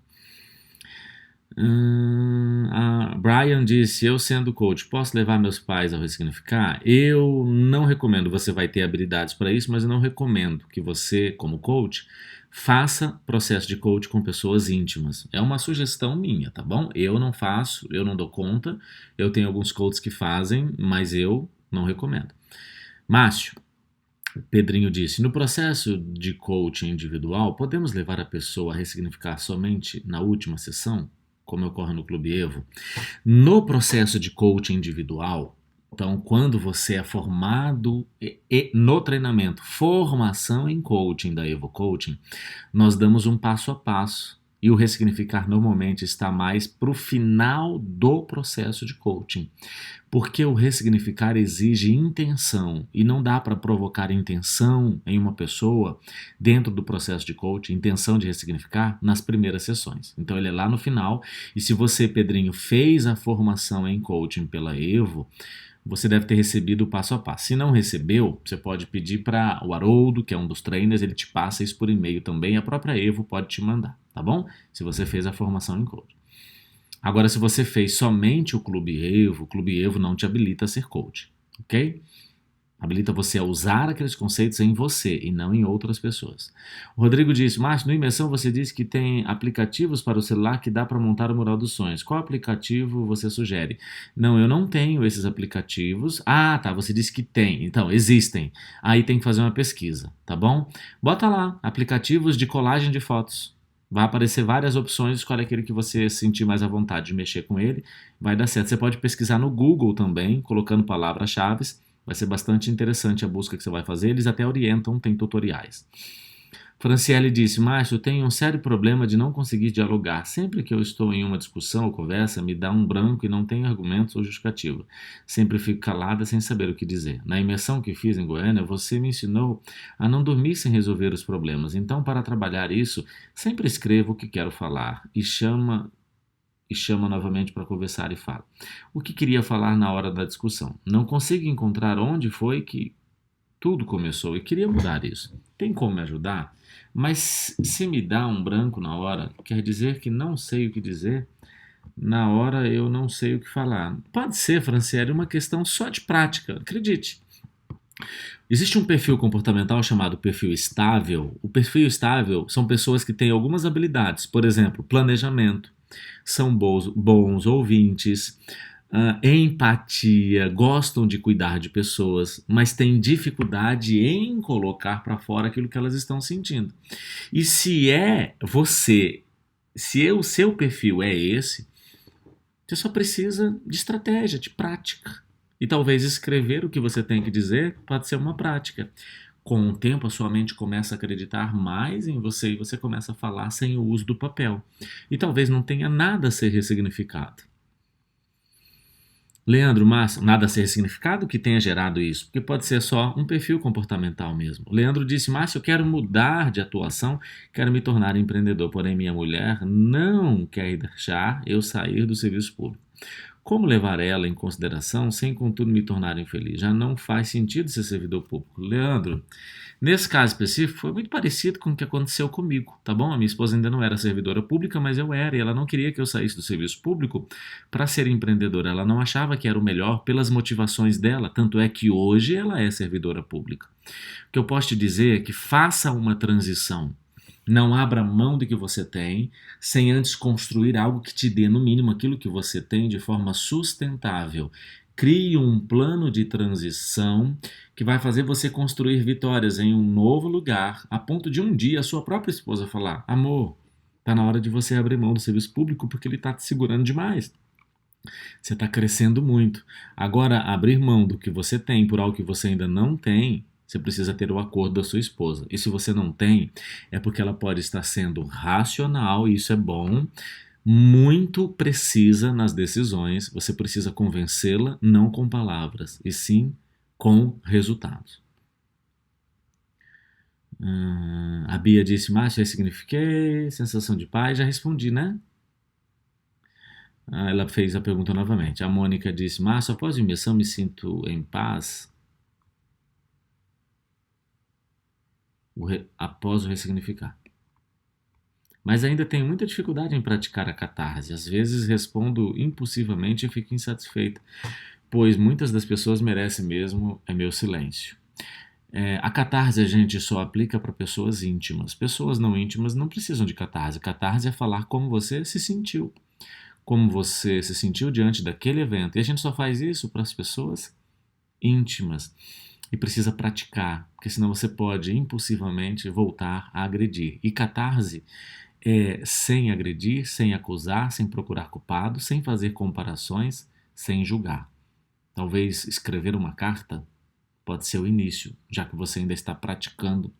A Brian disse, eu sendo coach, posso levar meus pais a ressignificar? Eu não recomendo, você vai ter habilidades para isso, mas eu não recomendo que você, como coach, faça processo de coach com pessoas íntimas. É uma sugestão minha, tá bom? Eu não faço, eu não dou conta, eu tenho alguns coaches que fazem, mas eu não recomendo. Márcio, Pedrinho disse, no processo de coaching individual, podemos levar a pessoa a ressignificar somente na última sessão? Como ocorre no Clube Evo, no processo de coaching individual, então quando você é formado no treinamento, formação em coaching da Evo Coaching, nós damos um passo a passo e o ressignificar normalmente está mais para o final do processo de coaching. Porque o ressignificar exige intenção e não dá para provocar intenção em uma pessoa dentro do processo de coaching, intenção de ressignificar nas primeiras sessões. Então ele é lá no final e se você, Pedrinho, fez a formação em coaching pela Evo, você deve ter recebido o passo a passo. Se não recebeu, você pode pedir para o Haroldo, que é um dos trainers, ele te passa isso por e-mail também, a própria Evo pode te mandar, tá bom? Se você fez a formação em coaching. Agora, se você fez somente o Clube Evo não te habilita a ser coach, ok? Habilita você a usar aqueles conceitos em você e não em outras pessoas. O Rodrigo disse, Márcio, no Imersão você disse que tem aplicativos para o celular que dá para montar o mural dos sonhos. Qual aplicativo você sugere? Não, eu não tenho esses aplicativos. Ah, tá, você disse que tem. Então, existem. Aí tem que fazer uma pesquisa, tá bom? Bota lá, aplicativos de colagem de fotos. Vai aparecer várias opções, escolhe aquele que você sentir mais à vontade de mexer com ele, vai dar certo. Você pode pesquisar no Google também, colocando palavras-chave. Vai ser bastante interessante a busca que você vai fazer. Eles até orientam, tem tutoriais. Franciele disse, Márcio, eu tenho um sério problema de não conseguir dialogar. Sempre que eu estou em uma discussão ou conversa, me dá um branco e não tenho argumentos ou justificativa. Sempre fico calada sem saber o que dizer. Na imersão que fiz em Goiânia, você me ensinou a não dormir sem resolver os problemas. Então, para trabalhar isso, sempre escrevo o que quero falar e chama novamente para conversar e fala. O que queria falar na hora da discussão? Não consigo encontrar onde foi que tudo começou e queria mudar isso. Tem como me ajudar? Mas se me dá um branco na hora, quer dizer que não sei o que dizer? Na hora eu não sei o que falar. Pode ser, Franciele, uma questão só de prática, acredite. Existe um perfil comportamental chamado perfil estável. O perfil estável são pessoas que têm algumas habilidades, por exemplo, planejamento, são bons ouvintes, empatia, gostam de cuidar de pessoas, mas têm dificuldade em colocar para fora aquilo que elas estão sentindo. E se é você, se o seu perfil é esse, você só precisa de estratégia, de prática. E talvez escrever o que você tem que dizer pode ser uma prática. Com o tempo, a sua mente começa a acreditar mais em você e você começa a falar sem o uso do papel. E talvez não tenha nada a ser ressignificado. Leandro, mas nada a ser ressignificado que tenha gerado isso, porque pode ser só um perfil comportamental mesmo. Leandro disse, Márcio, eu quero mudar de atuação, quero me tornar empreendedor, porém minha mulher não quer deixar eu sair do serviço público. Como levar ela em consideração sem, contudo, me tornar infeliz? Já não faz sentido ser servidor público. Leandro, nesse caso específico, foi muito parecido com o que aconteceu comigo, tá bom? A minha esposa ainda não era servidora pública, mas eu era, e ela não queria que eu saísse do serviço público para ser empreendedora. Ela não achava que era o melhor pelas motivações dela, tanto é que hoje ela é servidora pública. O que eu posso te dizer é que faça uma transição. Não abra mão do que você tem, sem antes construir algo que te dê, no mínimo, aquilo que você tem de forma sustentável. Crie um plano de transição que vai fazer você construir vitórias em um novo lugar, a ponto de um dia a sua própria esposa falar: amor, está na hora de você abrir mão do serviço público porque ele está te segurando demais. Você está crescendo muito. Agora, abrir mão do que você tem por algo que você ainda não tem, você precisa ter o acordo da sua esposa. E se você não tem, é porque ela pode estar sendo racional, e isso é bom, muito precisa nas decisões. Você precisa convencê-la, não com palavras, e sim com resultados. A Bia disse, Márcio, ressignifiquei, sensação de paz, já respondi, né? Ela fez a pergunta novamente. A Mônica disse, Márcio, após a imersão me sinto em paz após o ressignificar. Mas ainda tenho muita dificuldade em praticar a catarse. Às vezes respondo impulsivamente e fico insatisfeita, pois muitas das pessoas merecem mesmo meu silêncio. A catarse a gente só aplica para pessoas íntimas. Pessoas não íntimas não precisam de catarse. Catarse é falar como você se sentiu. Como você se sentiu diante daquele evento. E a gente só faz isso para as pessoas íntimas. E precisa praticar, porque senão você pode impulsivamente voltar a agredir. E catarse é sem agredir, sem acusar, sem procurar culpado, sem fazer comparações, sem julgar. Talvez escrever uma carta pode ser o início, já que você ainda está praticando.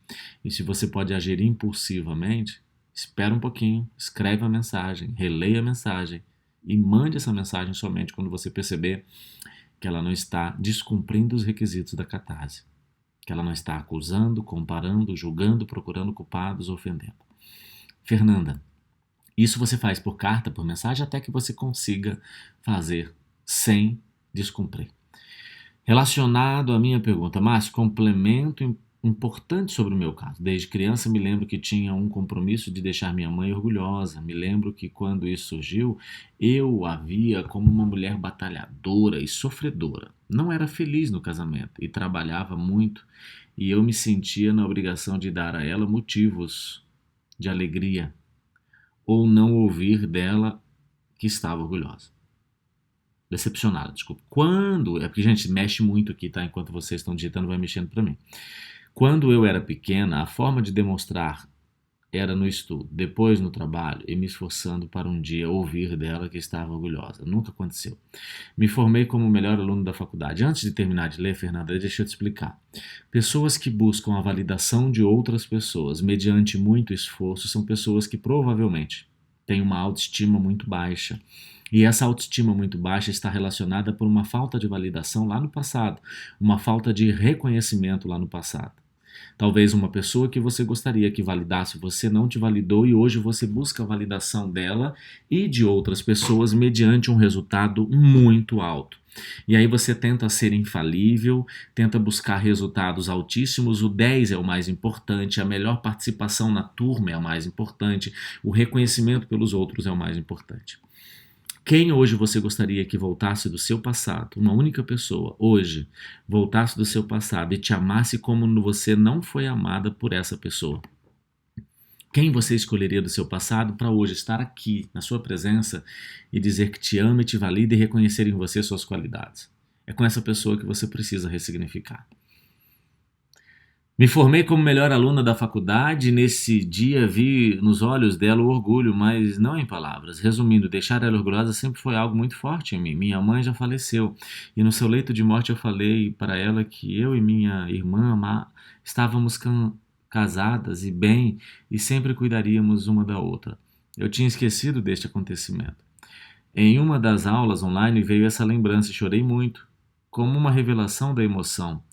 E se você pode agir impulsivamente, espera um pouquinho, escreve a mensagem, releia a mensagem e mande essa mensagem somente quando você perceber que ela não está descumprindo os requisitos da catarse, que ela não está acusando, comparando, julgando, procurando culpados, ofendendo. Fernanda, isso você faz por carta, por mensagem, até que você consiga fazer sem descumprir. Relacionado à minha pergunta, Márcio, complemento importante sobre o meu caso. Desde criança me lembro que tinha um compromisso de deixar minha mãe orgulhosa. Me lembro que quando isso surgiu, eu a via como uma mulher batalhadora e sofredora. Não era feliz no casamento e trabalhava muito, e eu me sentia na obrigação de dar a ela motivos de alegria ou não ouvir dela que estava orgulhosa. Decepcionada, desculpa. Quando. É porque, gente, mexe muito aqui, tá? Enquanto vocês estão digitando, vai mexendo para mim. Quando eu era pequena, a forma de demonstrar era no estudo, depois no trabalho e me esforçando para um dia ouvir dela que estava orgulhosa. Nunca aconteceu. Me formei como o melhor aluno da faculdade. Antes de terminar de ler, Fernanda, deixa eu te explicar. Pessoas que buscam a validação de outras pessoas mediante muito esforço são pessoas que provavelmente têm uma autoestima muito baixa. E essa autoestima muito baixa está relacionada por uma falta de validação lá no passado, uma falta de reconhecimento lá no passado. Talvez uma pessoa que você gostaria que validasse você não te validou e hoje você busca a validação dela e de outras pessoas mediante um resultado muito alto. E aí você tenta ser infalível, tenta buscar resultados altíssimos, o 10 é o mais importante, a melhor participação na turma é a mais importante, o reconhecimento pelos outros é o mais importante. Quem hoje você gostaria que voltasse do seu passado, uma única pessoa, hoje, voltasse do seu passado e te amasse como você não foi amada por essa pessoa? Quem você escolheria do seu passado para hoje estar aqui, na sua presença, e dizer que te ama e te valida e reconhecer em você suas qualidades? É com essa pessoa que você precisa ressignificar. Me formei como melhor aluna da faculdade e nesse dia vi nos olhos dela o orgulho, mas não em palavras. Resumindo, deixar ela orgulhosa sempre foi algo muito forte em mim. Minha mãe já faleceu e no seu leito de morte eu falei para ela que eu e minha irmã estávamos casadas e bem e sempre cuidaríamos uma da outra. Eu tinha esquecido deste acontecimento. Em uma das aulas online veio essa lembrança e chorei muito, como uma revelação da emoção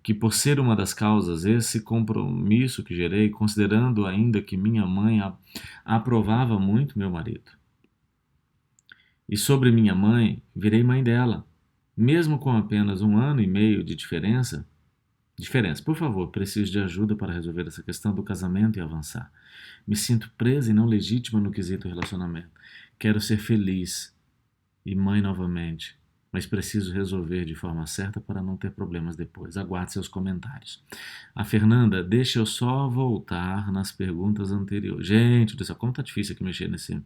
que por ser uma das causas esse compromisso que gerei, considerando ainda que minha mãe aprovava muito meu marido. E sobre minha mãe, virei mãe dela, mesmo com apenas 1 ano e meio de diferença. Por favor, preciso de ajuda para resolver essa questão do casamento e avançar. Me sinto presa e não legítima no quesito relacionamento. Quero ser feliz e mãe novamente, mas preciso resolver de forma certa para não ter problemas depois. Aguarde seus comentários. A Fernanda, deixa eu só voltar nas perguntas anteriores. Gente do céu, como tá difícil aqui mexer nesse.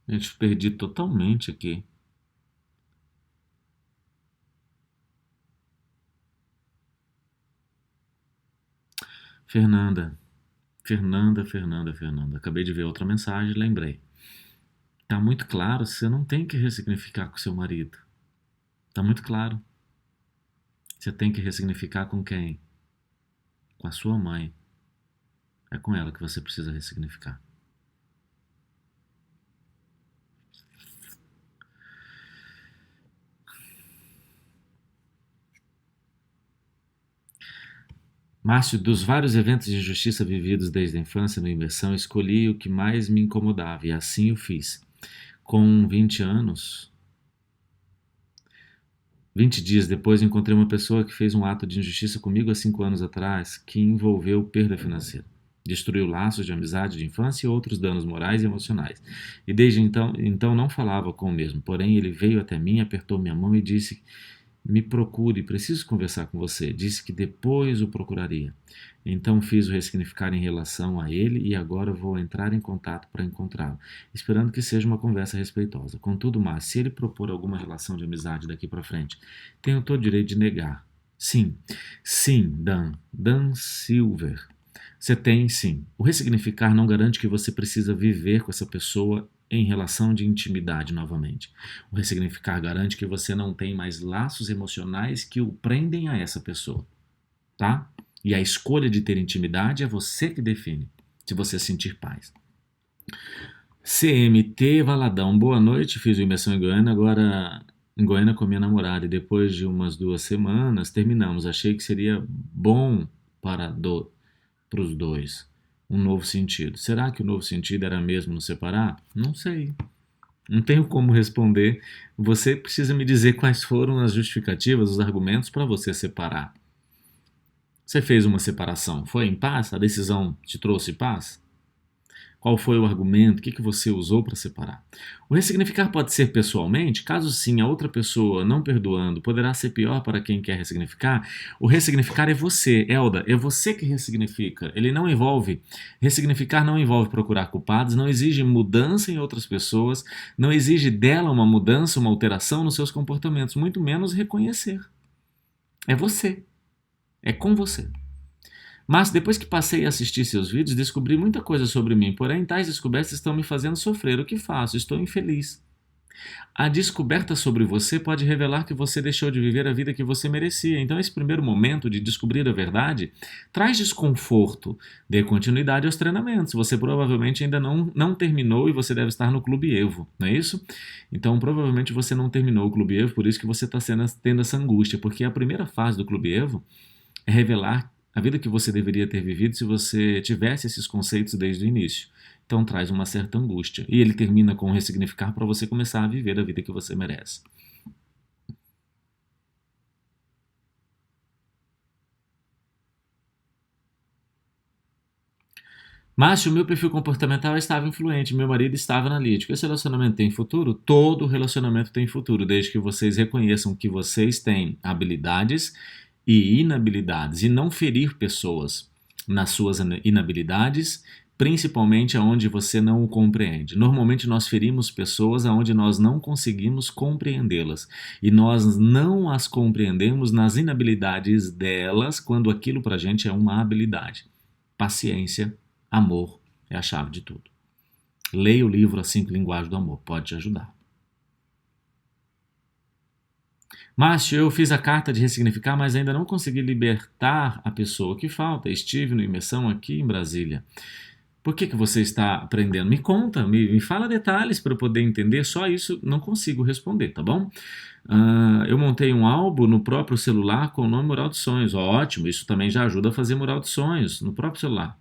Gente, perdi totalmente aqui. Fernanda, Fernanda. Acabei de ver outra mensagem, lembrei. Tá muito claro, você não tem que ressignificar com seu marido. Tá muito claro. Você tem que ressignificar com quem? Com a sua mãe. É com ela que você precisa ressignificar. Márcio, dos vários eventos de injustiça vividos desde a infância na imersão, escolhi o que mais me incomodava e assim o fiz. Com 20 anos, 20 dias depois, encontrei uma pessoa que fez um ato de injustiça comigo há 5 anos atrás, que envolveu perda financeira. Destruiu laços de amizade de infância e outros danos morais e emocionais. E desde então não falava com o mesmo. Porém, ele veio até mim, apertou minha mão e disse: me procure, preciso conversar com você. Disse que depois o procuraria. Então fiz o ressignificar em relação a ele e agora vou entrar em contato para encontrá-lo, esperando que seja uma conversa respeitosa. Contudo, mas se ele propor alguma relação de amizade daqui para frente, tenho todo o direito de negar. Sim, sim, Dan Silver. Você tem, sim. O ressignificar não garante que você precisa viver com essa pessoa em relação de intimidade novamente. O ressignificar garante que você não tem mais laços emocionais que o prendem a essa pessoa, tá? E a escolha de ter intimidade é você que define, se você sentir paz. CMT Valadão, boa noite, fiz o imersão em Goiânia, agora Em Goiânia com minha namorada e depois de umas 2 semanas terminamos. Achei que seria bom para os dois um novo sentido. Será que o novo sentido era mesmo nos separar? Não sei. Não tenho como responder. Você precisa me dizer quais foram as justificativas, os argumentos para você separar. Você fez uma separação, foi em paz? A decisão te trouxe paz? Qual foi o argumento? O que você usou para separar? O ressignificar pode ser pessoalmente? Caso sim, a outra pessoa não perdoando poderá ser pior para quem quer ressignificar. O ressignificar é você, Elda, é você que ressignifica. Ele não envolve. Ressignificar não envolve procurar culpados, não exige mudança em outras pessoas, não exige dela uma mudança, uma alteração nos seus comportamentos, muito menos reconhecer. É você. É com você. Mas depois que passei a assistir seus vídeos, descobri muita coisa sobre mim, porém tais descobertas estão me fazendo sofrer. O que faço? Estou infeliz. A descoberta sobre você pode revelar que você deixou de viver a vida que você merecia. Então, esse primeiro momento de descobrir a verdade traz desconforto. Dê continuidade aos treinamentos. Você provavelmente ainda não terminou e você deve estar no Clube Evo, não é isso? Então, provavelmente você não terminou o Clube Evo, por isso que você está tendo essa angústia, porque a primeira fase do Clube Evo é revelar a vida que você deveria ter vivido se você tivesse esses conceitos desde o início. Então traz uma certa angústia. E ele termina com ressignificar para você começar a viver a vida que você merece. Mas se o meu perfil comportamental estava influente, meu marido estava analítico. Esse relacionamento tem futuro? Todo relacionamento tem futuro, desde que vocês reconheçam que vocês têm habilidades e inabilidades e não ferir pessoas nas suas inabilidades, principalmente aonde você não o compreende. Normalmente nós ferimos pessoas aonde nós não conseguimos compreendê-las e nós não as compreendemos nas inabilidades delas quando aquilo para a gente é uma habilidade. Paciência, amor é a chave de tudo. Leia o livro As 5 Linguagens do Amor, pode te ajudar. Márcio, eu fiz a carta de ressignificar, mas ainda não consegui libertar a pessoa que falta. Estive no imersão aqui em Brasília. Por que você está aprendendo? Me conta, me fala detalhes para eu poder entender. Só isso não consigo responder, tá bom? Eu montei um álbum no próprio celular com o nome Mural de Sonhos. Ótimo, isso também já ajuda a fazer Mural de Sonhos no próprio celular.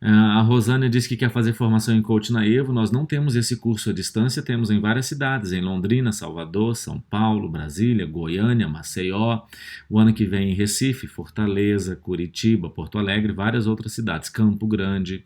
A Rosânia disse que quer fazer formação em coach na Evo. Nós não temos esse curso à distância, temos em várias cidades, em Londrina, Salvador, São Paulo, Brasília, Goiânia, Maceió, o ano que vem em Recife, Fortaleza, Curitiba, Porto Alegre, várias outras cidades, Campo Grande,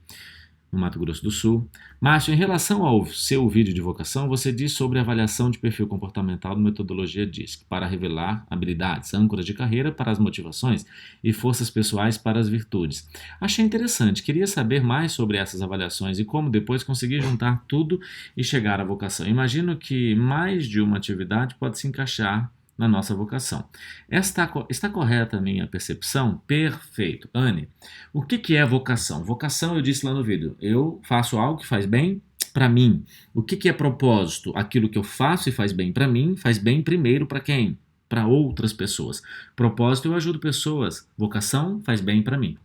no Mato Grosso do Sul. Márcio, em relação ao seu vídeo de vocação, você diz sobre avaliação de perfil comportamental da metodologia DISC, para revelar habilidades, âncoras de carreira para as motivações e forças pessoais para as virtudes. Achei interessante, queria saber mais sobre essas avaliações e como depois conseguir juntar tudo e chegar à vocação. Imagino que mais de uma atividade pode se encaixar na nossa vocação. Está correta a minha percepção? Perfeito. Anne, o que é vocação? Vocação, eu disse lá no vídeo, eu faço algo que faz bem para mim. O que é propósito? Aquilo que eu faço e faz bem para mim, faz bem primeiro para quem? Para outras pessoas. Propósito, eu ajudo pessoas. Vocação faz bem para mim.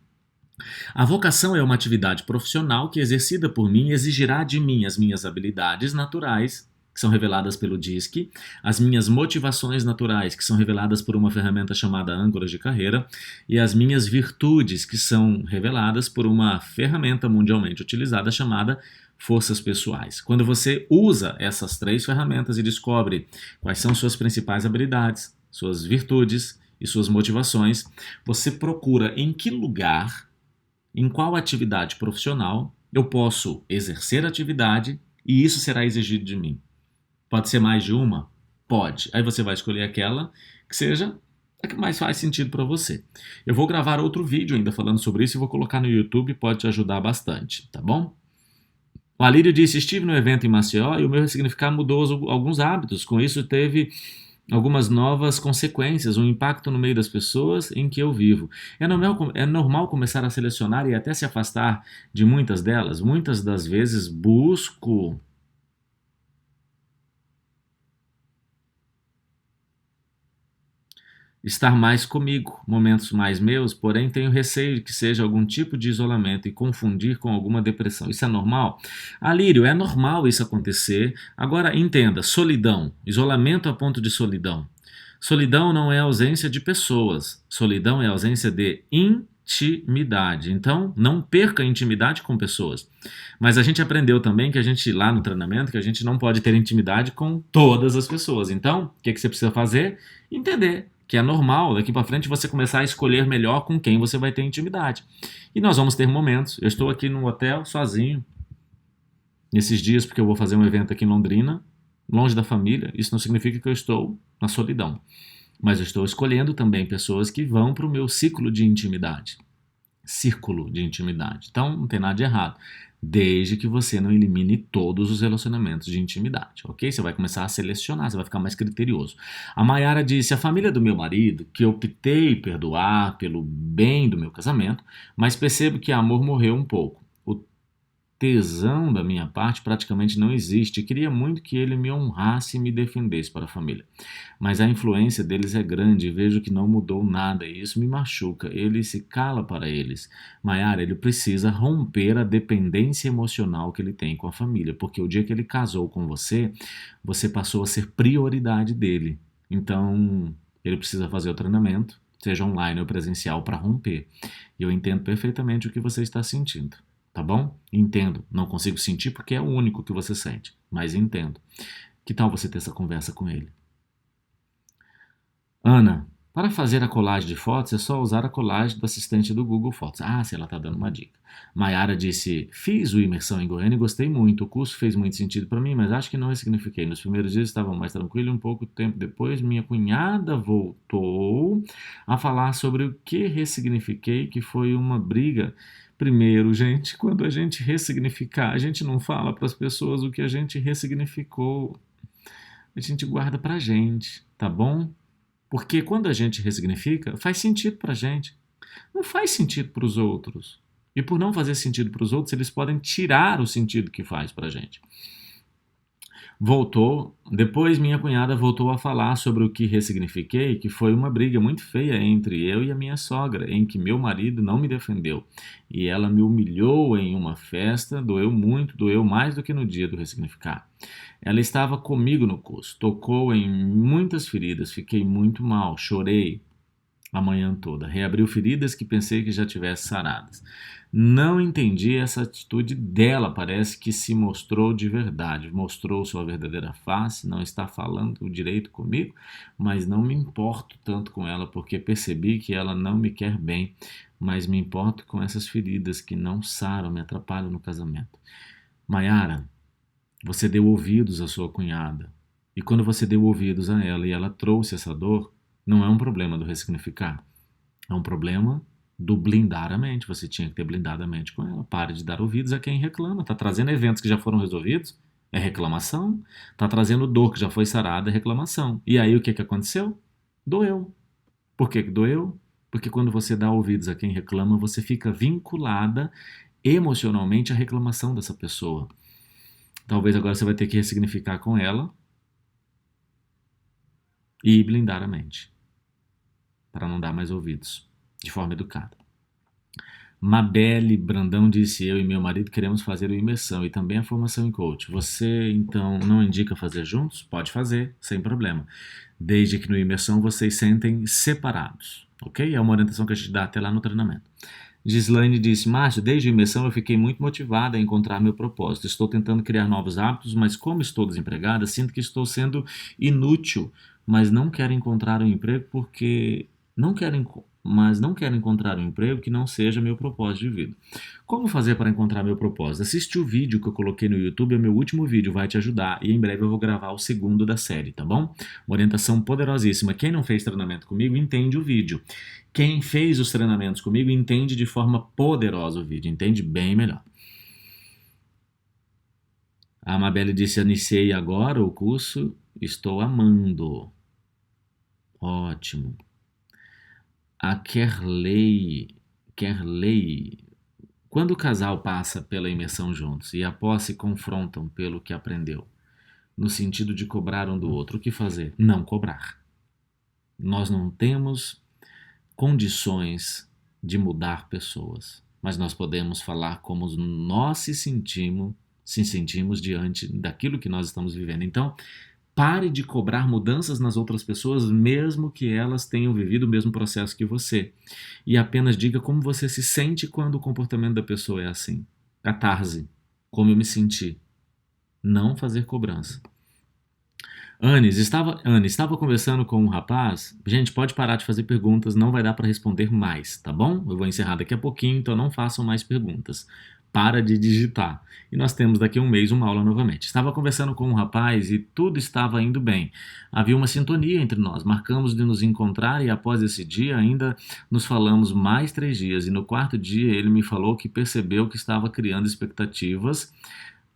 A vocação é uma atividade profissional que, exercida por mim, exigirá de mim as minhas habilidades naturais, que são reveladas pelo DISC, as minhas motivações naturais, que são reveladas por uma ferramenta chamada âncoras de carreira, e as minhas virtudes, que são reveladas por uma ferramenta mundialmente utilizada chamada forças pessoais. Quando você usa essas 3 ferramentas e descobre quais são suas principais habilidades, suas virtudes e suas motivações, você procura em que lugar, em qual atividade profissional eu posso exercer atividade e isso será exigido de mim. Pode ser mais de uma? Pode. Aí você vai escolher aquela que seja a que mais faz sentido para você. Eu vou gravar outro vídeo ainda falando sobre isso e vou colocar no YouTube, pode te ajudar bastante, tá bom? O Alírio disse, estive no evento em Maceió e o meu significado mudou alguns hábitos. Com isso teve algumas novas consequências, um impacto no meio das pessoas em que eu vivo. É normal começar a selecionar e até se afastar de muitas delas. Muitas das vezes busco estar mais comigo, momentos mais meus, porém tenho receio de que seja algum tipo de isolamento e confundir com alguma depressão. Isso é normal? Alírio, é normal isso acontecer. Agora entenda, solidão, isolamento a ponto de solidão. Solidão não é ausência de pessoas, solidão é ausência de intimidade. Então, não perca a intimidade com pessoas. Mas a gente aprendeu também que a gente, lá no treinamento, que a gente não pode ter intimidade com todas as pessoas. Então, o que você precisa fazer? Entender que é normal daqui para frente você começar a escolher melhor com quem você vai ter intimidade. E nós vamos ter momentos. Eu estou aqui no hotel sozinho nesses dias porque eu vou fazer um evento aqui em Londrina, longe da família. Isso não significa que eu estou na solidão, mas eu estou escolhendo também pessoas que vão para o meu ciclo de intimidade, círculo de intimidade. Então não tem nada de errado, desde que você não elimine todos os relacionamentos de intimidade, ok? Você vai começar a selecionar, você vai ficar mais criterioso. A Mayara disse: a família do meu marido, que eu optei perdoar pelo bem do meu casamento, mas percebo que amor morreu um pouco. O tesão da minha parte praticamente não existe. Queria muito que ele me honrasse e me defendesse para a família. Mas a influência deles é grande e vejo que não mudou nada e isso me machuca. Ele se cala para eles. Maiara, ele precisa romper a dependência emocional que ele tem com a família, porque o dia que ele casou com você, você passou a ser prioridade dele. Então, ele precisa fazer o treinamento, seja online ou presencial, para romper. E eu entendo perfeitamente o que você está sentindo. Tá bom? Entendo. Não consigo sentir porque é o único que você sente, mas entendo. Que tal você ter essa conversa com ele? Ana, para fazer a colagem de fotos é só usar a colagem do assistente do Google Fotos. Ah, se ela está dando uma dica. Maiara disse: fiz o imersão em Goiânia e gostei muito. O curso fez muito sentido para mim, mas acho que não ressignifiquei. Nos primeiros dias estava mais tranquilo e um pouco tempo depois minha cunhada voltou a falar sobre o que ressignifiquei, que foi uma briga. Primeiro, gente, quando a gente ressignificar, a gente não fala para as pessoas o que a gente ressignificou. A gente guarda para a gente, tá bom? Porque quando a gente ressignifica, faz sentido para a gente. Não faz sentido para os outros. E por não fazer sentido para os outros, eles podem tirar o sentido que faz para a gente. Depois minha cunhada voltou a falar sobre o que ressignifiquei, que foi uma briga muito feia entre eu e a minha sogra, em que meu marido não me defendeu. E ela me humilhou em uma festa, doeu muito, doeu mais do que no dia do ressignificar. Ela estava comigo no curso, tocou em muitas feridas, fiquei muito mal, chorei a manhã toda, reabriu feridas que pensei que já tivesse saradas. Não entendi essa atitude dela, parece que se mostrou de verdade, mostrou sua verdadeira face, não está falando direito comigo, mas não me importo tanto com ela porque percebi que ela não me quer bem, mas me importo com essas feridas que não saram, me atrapalham no casamento. Maiara, você deu ouvidos à sua cunhada. E quando você deu ouvidos a ela e ela trouxe essa dor, não é um problema do ressignificar. É um problema do blindar a mente. Você tinha que ter blindado a mente com ela. Pare de dar ouvidos a quem reclama. Está trazendo eventos que já foram resolvidos, é reclamação. Está trazendo dor que já foi sarada, é reclamação. E aí o que aconteceu? Doeu. Por que doeu? Porque quando você dá ouvidos a quem reclama, você fica vinculada emocionalmente à reclamação dessa pessoa. Talvez agora você vai ter que ressignificar com ela e blindar a mente, para não dar mais ouvidos, de forma educada. Mabelle Brandão disse: eu e meu marido queremos fazer a imersão e também a formação em coach. Você, então, não indica fazer juntos? Pode fazer, sem problema. Desde que no imersão vocês sentem separados, ok? É uma orientação que a gente dá até lá no treinamento. Gislaine disse: Márcio, desde a imersão eu fiquei muito motivada a encontrar meu propósito. Estou tentando criar novos hábitos, mas como estou desempregada, sinto que estou sendo inútil, mas não quero encontrar um emprego porque não quero encontrar um emprego que não seja meu propósito de vida. Como fazer para encontrar meu propósito? Assiste o vídeo que eu coloquei no YouTube, é meu último vídeo, vai te ajudar e em breve eu vou gravar o segundo da série, tá bom? Uma orientação poderosíssima. Quem não fez treinamento comigo, entende o vídeo. Quem fez os treinamentos comigo, entende de forma poderosa o vídeo, entende bem melhor. A Amabelle disse: iniciei agora o curso, estou amando. Ótimo. A Kerley, quando o casal passa pela imersão juntos e após se confrontam pelo que aprendeu, no sentido de cobrar um do outro, o que fazer? Não cobrar. Nós não temos condições de mudar pessoas, mas nós podemos falar como nós se sentimos diante daquilo que nós estamos vivendo. Então, pare de cobrar mudanças nas outras pessoas, mesmo que elas tenham vivido o mesmo processo que você. E apenas diga como você se sente quando o comportamento da pessoa é assim. Catarse. Como eu me senti. Não fazer cobrança. Anne, estava conversando com um rapaz. Gente, pode parar de fazer perguntas, não vai dar para responder mais, tá bom? Eu vou encerrar daqui a pouquinho, então não façam mais perguntas. Para de digitar. E nós temos daqui a um mês uma aula novamente. Estava conversando com um rapaz e tudo estava indo bem. Havia uma sintonia entre nós. Marcamos de nos encontrar e após esse dia ainda nos falamos mais 3 dias. E no quarto dia ele me falou que percebeu que estava criando expectativas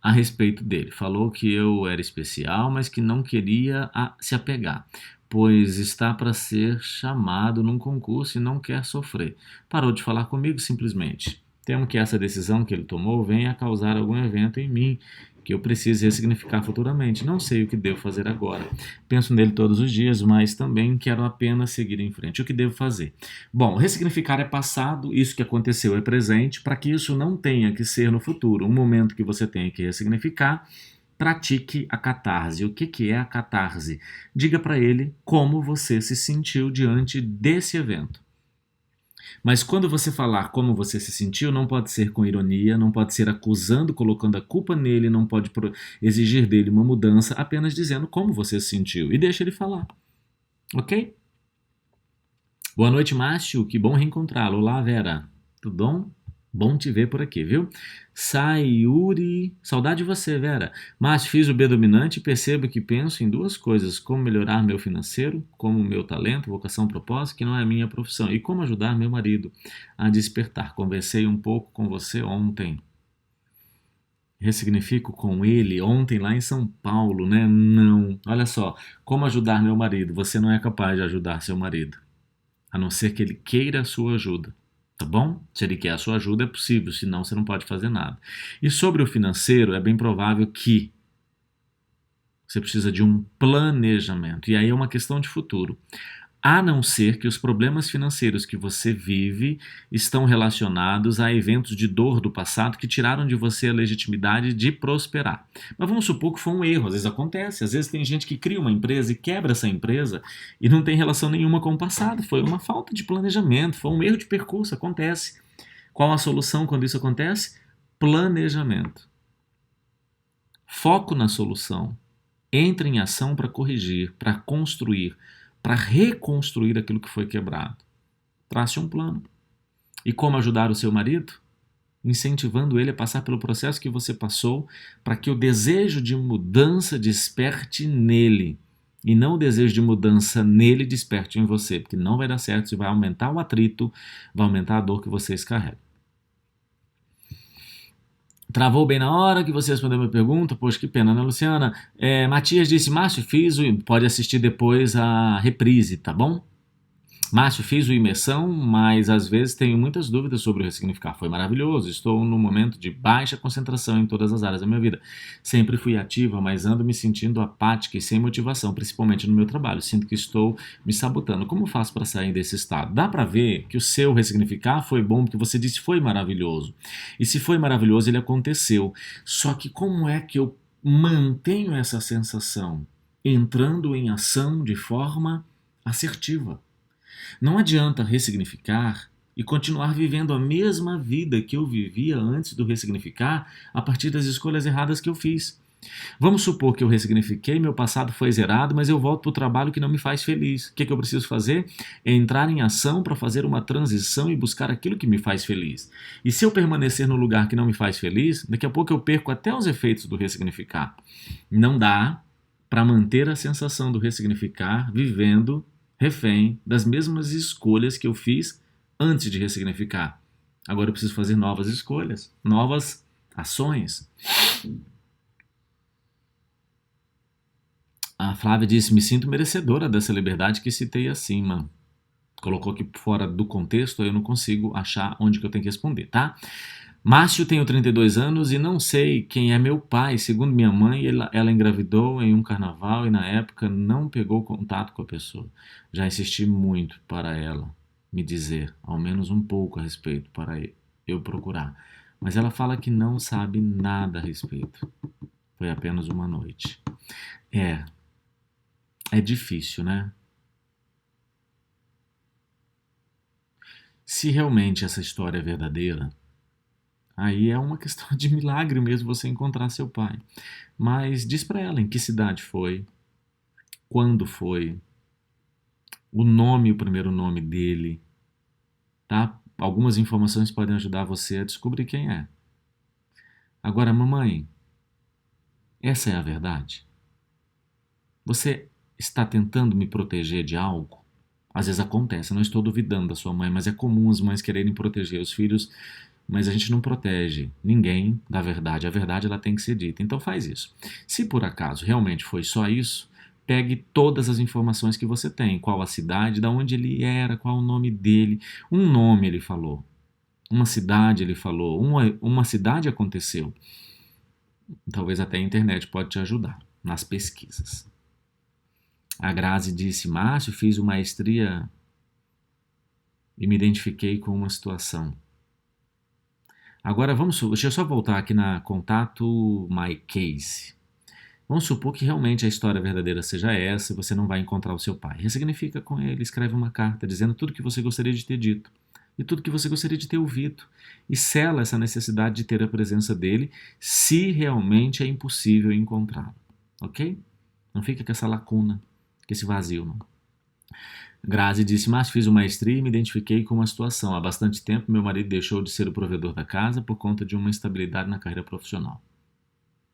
a respeito dele. Falou que eu era especial, mas que não queria se apegar, pois está para ser chamado num concurso e não quer sofrer. Parou de falar comigo simplesmente. Temo que essa decisão que ele tomou venha a causar algum evento em mim que eu precise ressignificar futuramente. Não sei o que devo fazer agora. Penso nele todos os dias, mas também quero apenas seguir em frente. O que devo fazer? Bom, ressignificar é passado, isso que aconteceu é presente, para que isso não tenha que ser no futuro, um momento que você tenha que ressignificar. Pratique a catarse. O que é a catarse? Diga para ele como você se sentiu diante desse evento. Mas quando você falar como você se sentiu, não pode ser com ironia, não pode ser acusando, colocando a culpa nele, não pode exigir dele uma mudança, apenas dizendo como você se sentiu. E deixa ele falar. Ok? Boa noite, Márcio. Que bom reencontrá-lo. Olá, Vera. Tudo bom? Bom te ver por aqui, viu? Sayuri. Saudade de você, Vera. Márcio, fiz o B dominante e percebo que penso em 2 coisas: como melhorar meu financeiro, como meu talento, vocação, propósito, que não é a minha profissão, e como ajudar meu marido a despertar. Conversei um pouco com você ontem. Ressignifico com ele ontem lá em São Paulo, né? Não. Olha só, como ajudar meu marido? Você não é capaz de ajudar seu marido, a não ser que ele queira a sua ajuda. Tá bom? Se ele quer a sua ajuda, é possível, senão você não pode fazer nada. E sobre o financeiro, é bem provável que você precisa de um planejamento. E aí é uma questão de futuro. A não ser que os problemas financeiros que você vive estão relacionados a eventos de dor do passado que tiraram de você a legitimidade de prosperar. Mas vamos supor que foi um erro, às vezes acontece, às vezes tem gente que cria uma empresa e quebra essa empresa e não tem relação nenhuma com o passado, foi uma falta de planejamento, foi um erro de percurso, acontece. Qual a solução quando isso acontece? Planejamento. Foco na solução. Entre em ação para corrigir, para construir, para reconstruir aquilo que foi quebrado. Trace um plano. E como ajudar o seu marido? Incentivando ele a passar pelo processo que você passou, para que o desejo de mudança desperte nele. E não o desejo de mudança nele desperte em você, porque não vai dar certo, isso vai aumentar o atrito, vai aumentar a dor que vocês carregam. Travou bem na hora que você respondeu a minha pergunta. Poxa, que pena, né, Luciana? Matias disse, Márcio, pode assistir depois a reprise, tá bom? Márcio, fiz o imersão, mas às vezes tenho muitas dúvidas sobre o ressignificar. Foi maravilhoso, estou num momento de baixa concentração em todas as áreas da minha vida. Sempre fui ativa, mas ando me sentindo apática e sem motivação, principalmente no meu trabalho. Sinto que estou me sabotando. Como faço para sair desse estado? Dá para ver que o seu ressignificar foi bom, porque você disse foi maravilhoso. E se foi maravilhoso, ele aconteceu. Só que como é que eu mantenho essa sensação? Entrando em ação de forma assertiva. Não adianta ressignificar e continuar vivendo a mesma vida que eu vivia antes do ressignificar a partir das escolhas erradas que eu fiz. Vamos supor que eu ressignifiquei, meu passado foi zerado, mas eu volto para o trabalho que não me faz feliz. O que eu preciso fazer? É entrar em ação para fazer uma transição e buscar aquilo que me faz feliz. E se eu permanecer no lugar que não me faz feliz, daqui a pouco eu perco até os efeitos do ressignificar. Não dá para manter a sensação do ressignificar vivendo refém das mesmas escolhas que eu fiz antes de ressignificar. Agora eu preciso fazer novas escolhas, novas ações. A Flávia disse, me sinto merecedora dessa liberdade que citei acima. Colocou aqui fora do contexto, eu não consigo achar onde que eu tenho que responder, tá? Márcio, tenho 32 anos e não sei quem é meu pai. Segundo minha mãe, ela engravidou em um carnaval e na época não pegou contato com a pessoa. Já insisti muito para ela me dizer, ao menos um pouco a respeito, para eu procurar. Mas ela fala que não sabe nada a respeito. Foi apenas uma noite. É, é difícil, né? Se realmente essa história é verdadeira, aí é uma questão de milagre mesmo você encontrar seu pai. Mas diz pra ela em que cidade foi, quando foi, o nome, o primeiro nome dele, tá? Algumas informações podem ajudar você a descobrir quem é. Agora, mamãe, essa é a verdade? Você está tentando me proteger de algo? Às vezes acontece, eu não estou duvidando da sua mãe, mas é comum as mães quererem proteger os filhos, mas a gente não protege ninguém da verdade. A verdade ela tem que ser dita. Então faz isso. Se por acaso realmente foi só isso, pegue todas as informações que você tem, qual a cidade, da onde ele era, qual o nome dele. Um nome ele falou, uma cidade ele falou, uma cidade aconteceu. Talvez até a internet pode te ajudar nas pesquisas. A Grazi disse, Márcio, fiz uma maestria e me identifiquei com uma situação. Agora deixa eu só voltar aqui na contato My Case. Vamos supor que realmente a história verdadeira seja essa e você não vai encontrar o seu pai. Ressignifica com ele, escreve uma carta dizendo tudo que você gostaria de ter dito e tudo que você gostaria de ter ouvido. E sela essa necessidade de ter a presença dele se realmente é impossível encontrá-lo. Ok? Não fica com essa lacuna, com esse vazio, não. Grazi disse, mas fiz uma maestria e me identifiquei com uma situação. Há bastante tempo meu marido deixou de ser o provedor da casa por conta de uma instabilidade na carreira profissional.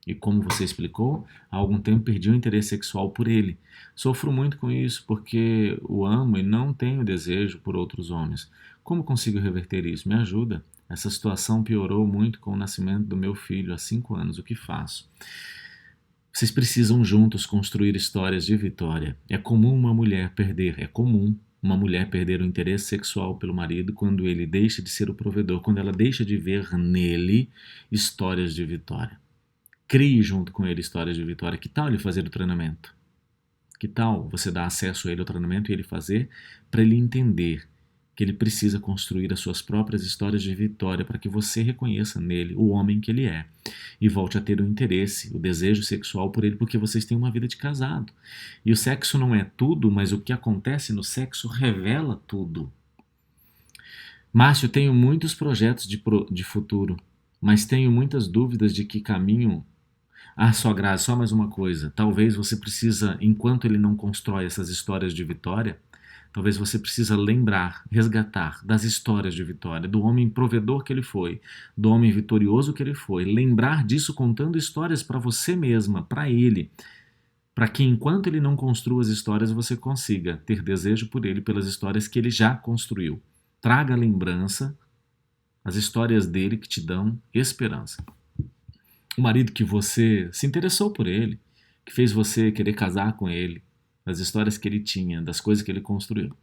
E como você explicou, há algum tempo perdi o interesse sexual por ele. Sofro muito com isso porque o amo e não tenho desejo por outros homens. Como consigo reverter isso? Me ajuda. Essa situação piorou muito com o nascimento do meu filho há 5 anos. O que faço? Vocês precisam juntos construir histórias de vitória. É comum uma mulher perder o interesse sexual pelo marido quando ele deixa de ser o provedor, quando ela deixa de ver nele histórias de vitória. Crie junto com ele histórias de vitória. Que tal ele fazer o treinamento? Que tal você dar acesso a ele ao treinamento e ele fazer para ele entender que ele precisa construir as suas próprias histórias de vitória para que você reconheça nele o homem que ele é e volte a ter o interesse, o desejo sexual por ele, porque vocês têm uma vida de casado. E o sexo não é tudo, mas o que acontece no sexo revela tudo. Márcio, tenho muitos projetos de futuro, mas tenho muitas dúvidas de que caminho. Só Grazi, só mais uma coisa. Talvez você precisa, enquanto ele não constrói essas histórias de vitória, talvez você precisa lembrar, resgatar das histórias de vitória, do homem provedor que ele foi, do homem vitorioso que ele foi. Lembrar disso contando histórias para você mesma, para ele, para que enquanto ele não construa as histórias, você consiga ter desejo por ele, pelas histórias que ele já construiu. Traga a lembrança, as histórias dele que te dão esperança. O marido que você se interessou por ele, que fez você querer casar com ele, das histórias que ele tinha, das coisas que ele construiu.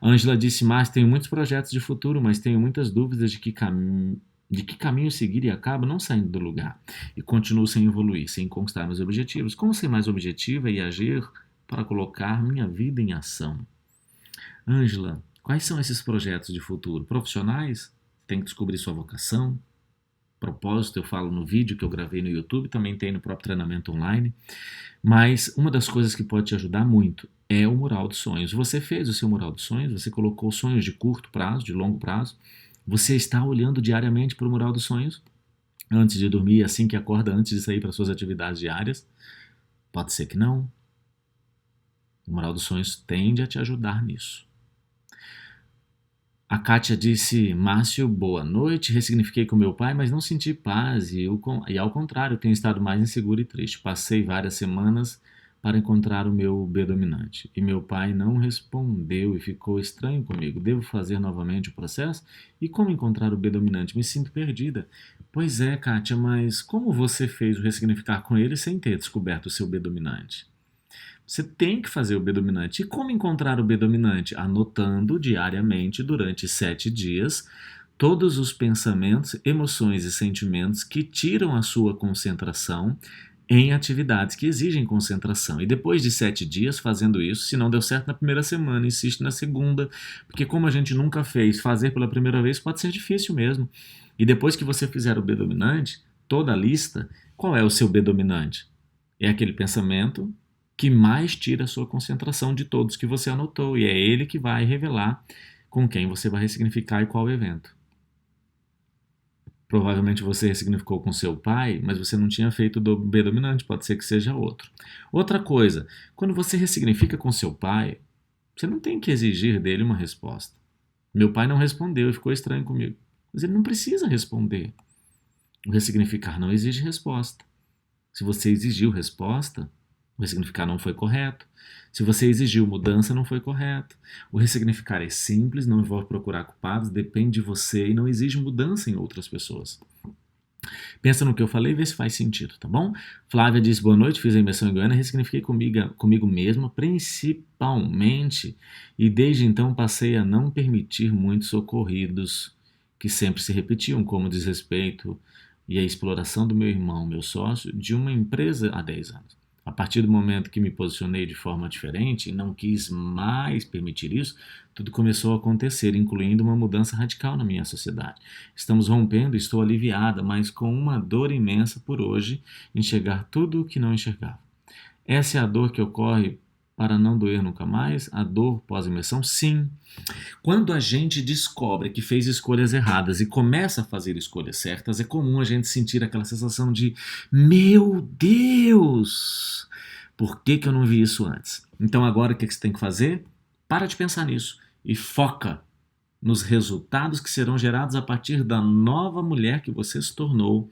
Ângela disse, mas tenho muitos projetos de futuro, mas tenho muitas dúvidas de que caminho seguir e acabo não saindo do lugar. E continuo sem evoluir, sem conquistar meus objetivos. Como ser mais objetiva e agir para colocar minha vida em ação? Ângela, quais são esses projetos de futuro? Profissionais? Tem que descobrir sua vocação. Propósito, eu falo no vídeo que eu gravei no YouTube, também tem no próprio treinamento online. Mas uma das coisas que pode te ajudar muito é o mural de sonhos. Você fez o seu mural de sonhos, você colocou sonhos de curto prazo, de longo prazo. Você está olhando diariamente para o mural dos sonhos? Antes de dormir, assim que acorda, antes de sair para suas atividades diárias? Pode ser que não. O mural dos sonhos tende a te ajudar nisso. A Kátia disse, Márcio, boa noite, ressignifiquei com meu pai, mas não senti paz e ao contrário, tenho estado mais inseguro e triste. Passei várias semanas para encontrar o meu B dominante e meu pai não respondeu e ficou estranho comigo. Devo fazer novamente o processo? E como encontrar o B dominante? Me sinto perdida. Pois é, Kátia, mas como você fez o ressignificar com ele sem ter descoberto o seu B dominante? Você tem que fazer o B dominante. E como encontrar o B dominante? Anotando diariamente, durante 7 dias, todos os pensamentos, emoções e sentimentos que tiram a sua concentração em atividades que exigem concentração. E depois de 7 dias fazendo isso, se não deu certo na primeira semana, insiste na segunda, porque como a gente nunca fez, fazer pela primeira vez pode ser difícil mesmo. E depois que você fizer o B dominante, toda a lista, qual é o seu B dominante? É aquele pensamento que mais tira a sua concentração de todos que você anotou, e é ele que vai revelar com quem você vai ressignificar e qual evento. Provavelmente você ressignificou com seu pai, mas você não tinha feito o B dominante, pode ser que seja outro. Outra coisa, quando você ressignifica com seu pai, você não tem que exigir dele uma resposta. Meu pai não respondeu e ficou estranho comigo. Mas ele não precisa responder. O ressignificar não exige resposta. Se você exigiu resposta, o ressignificar não foi correto. Se você exigiu mudança, não foi correto. O ressignificar é simples, não envolve procurar culpados, depende de você e não exige mudança em outras pessoas. Pensa no que eu falei e vê se faz sentido, tá bom? Flávia disse, boa noite, fiz a imersão em Goiânia, ressignifiquei comigo mesma, principalmente, e desde então passei a não permitir muitos ocorridos que sempre se repetiam, como o desrespeito e a exploração do meu irmão, meu sócio, de uma empresa há 10 anos. A partir do momento que me posicionei de forma diferente e não quis mais permitir isso, tudo começou a acontecer, incluindo uma mudança radical na minha sociedade. Estamos rompendo e estou aliviada, mas com uma dor imensa por hoje enxergar tudo o que não enxergava. Essa é a dor que ocorre para não doer nunca mais? A dor pós-imersão? Sim. Quando a gente descobre que fez escolhas erradas e começa a fazer escolhas certas, é comum a gente sentir aquela sensação de meu Deus, por que eu não vi isso antes? Então agora o que você tem que fazer? Para de pensar nisso e foca nos resultados que serão gerados a partir da nova mulher que você se tornou,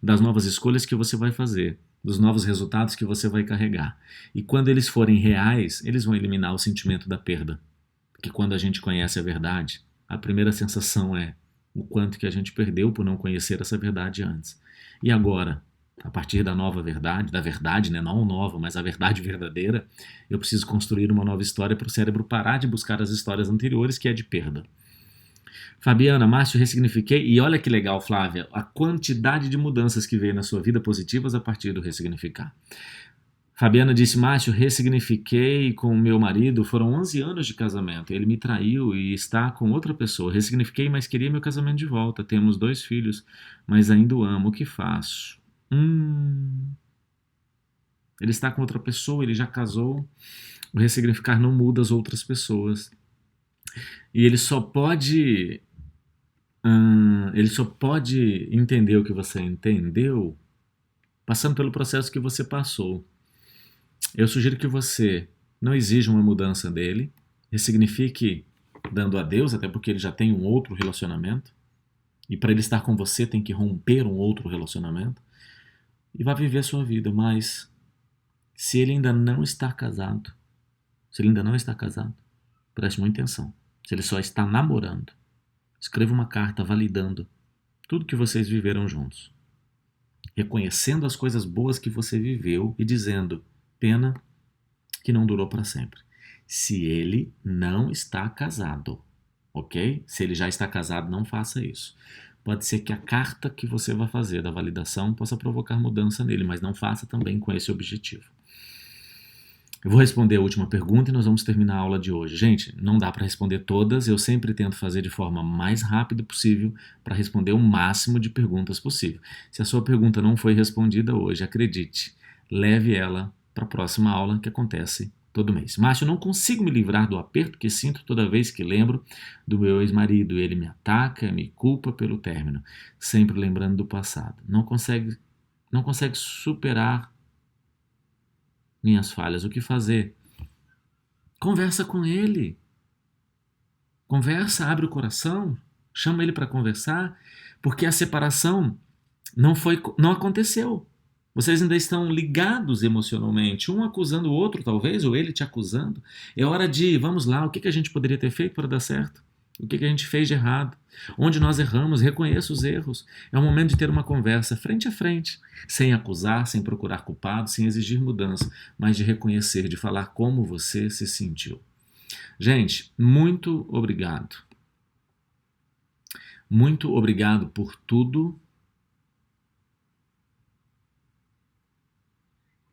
das novas escolhas que você vai fazer, dos novos resultados que você vai carregar. E quando eles forem reais, eles vão eliminar o sentimento da perda. Porque quando a gente conhece a verdade, a primeira sensação é o quanto que a gente perdeu por não conhecer essa verdade antes. E agora, a partir da nova verdade, da verdade, né, não nova, mas a verdade verdadeira, eu preciso construir uma nova história para o cérebro parar de buscar as histórias anteriores, que é de perda. Fabiana, Márcio, ressignifiquei, e olha que legal, Flávia, a quantidade de mudanças que veio na sua vida positivas a partir do ressignificar. Fabiana disse, Márcio, ressignifiquei com o meu marido, foram 11 anos de casamento, ele me traiu e está com outra pessoa, ressignifiquei, mas queria meu casamento de volta, temos 2 filhos, mas ainda o amo, o que faço? Ele está com outra pessoa, ele já casou, o ressignificar não muda as outras pessoas, e ele só pode entender o que você entendeu passando pelo processo que você passou. Eu sugiro que você não exija uma mudança dele, ressignifique dando adeus, até porque ele já tem um outro relacionamento, e para ele estar com você tem que romper um outro relacionamento, e vá viver a sua vida, mas se ele ainda não está casado, preste muita atenção. Se ele só está namorando, escreva uma carta validando tudo que vocês viveram juntos, reconhecendo as coisas boas que você viveu e dizendo, pena que não durou para sempre. Se ele não está casado, ok? Se ele já está casado, não faça isso. Pode ser que a carta que você vai fazer da validação possa provocar mudança nele, mas não faça também com esse objetivo. Eu vou responder a última pergunta e nós vamos terminar a aula de hoje. Gente, não dá para responder todas, eu sempre tento fazer de forma mais rápida possível para responder o máximo de perguntas possível. Se a sua pergunta não foi respondida hoje, acredite, leve ela para a próxima aula que acontece todo mês. Márcio, eu não consigo me livrar do aperto que sinto toda vez que lembro do meu ex-marido. Ele me ataca, me culpa pelo término, sempre lembrando do passado. Não consegue superar minhas falhas. O que fazer? Conversa com ele. Conversa, abre o coração, chama ele para conversar, porque a separação não aconteceu. Vocês ainda estão ligados emocionalmente, um acusando o outro, talvez, ou ele te acusando. É hora de, vamos lá, o que a gente poderia ter feito para dar certo? O que a gente fez de errado? Onde nós erramos? Reconheça os erros. É o momento de ter uma conversa frente a frente, sem acusar, sem procurar culpado, sem exigir mudança, mas de reconhecer, de falar como você se sentiu. Gente, muito obrigado. Muito obrigado por tudo,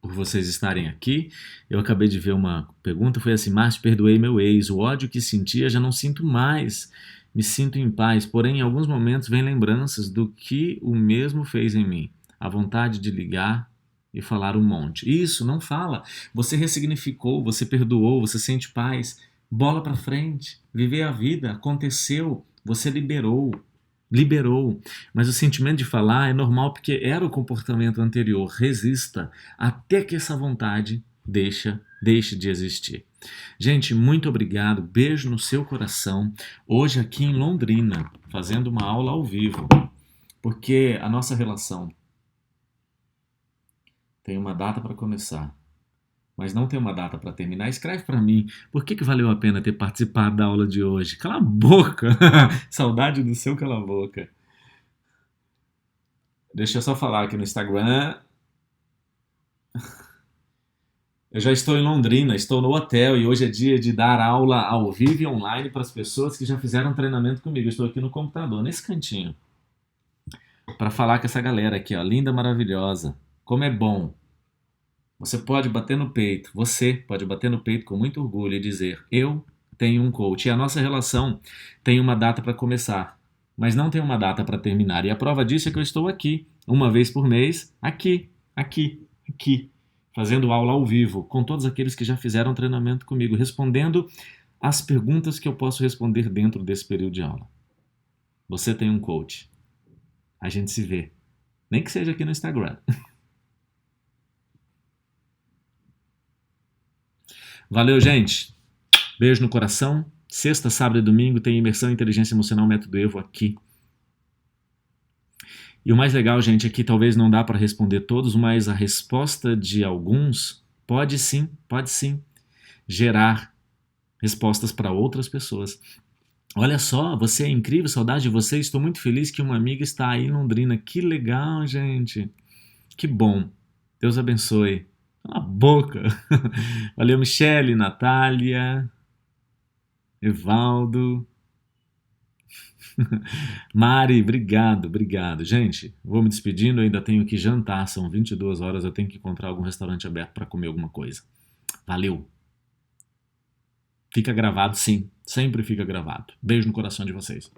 por vocês estarem aqui. Eu acabei de ver uma pergunta, foi assim: Márcio, perdoei meu ex, o ódio que sentia já não sinto mais, me sinto em paz, porém em alguns momentos vem lembranças do que o mesmo fez em mim, a vontade de ligar e falar um monte. Isso, não fala. Você ressignificou, você perdoou, você sente paz. Bola pra frente, viver a vida, aconteceu, você liberou. Mas o sentimento de falar é normal porque era o comportamento anterior. Resista até que essa vontade deixe de existir. Gente, muito obrigado. Beijo no seu coração. Hoje aqui em Londrina, fazendo uma aula ao vivo, porque a nossa relação tem uma data para começar, mas não tem uma data para terminar. Escreve para mim, por que valeu a pena ter participado da aula de hoje? Cala a boca! Saudade do seu cala a boca. Deixa eu só falar aqui no Instagram. Eu já estou em Londrina, estou no hotel e hoje é dia de dar aula ao vivo e online para as pessoas que já fizeram treinamento comigo. Eu estou aqui no computador, nesse cantinho, para falar com essa galera aqui, ó, linda, maravilhosa. Como é bom. Você pode bater no peito, você pode bater no peito com muito orgulho e dizer: eu tenho um coach. E a nossa relação tem uma data para começar, mas não tem uma data para terminar. E a prova disso é que eu estou aqui, uma vez por mês, aqui, fazendo aula ao vivo, com todos aqueles que já fizeram treinamento comigo, respondendo as perguntas que eu posso responder dentro desse período de aula. Você tem um coach. A gente se vê. Nem que seja aqui no Instagram. Valeu, gente. Beijo no coração. Sexta, sábado e domingo tem Imersão em Inteligência Emocional Método Evo aqui. E o mais legal, gente, é que talvez não dá para responder todos, mas a resposta de alguns pode sim gerar respostas para outras pessoas. Olha só, você é incrível, saudade de você. Estou muito feliz que uma amiga está aí em Londrina. Que legal, gente. Que bom. Deus abençoe. Cala a boca. Valeu, Michele, Natália, Evaldo. Mari, obrigado. Gente, vou me despedindo, eu ainda tenho que jantar, são 22 horas, eu tenho que encontrar algum restaurante aberto para comer alguma coisa. Valeu. Fica gravado, sim, sempre fica gravado. Beijo no coração de vocês.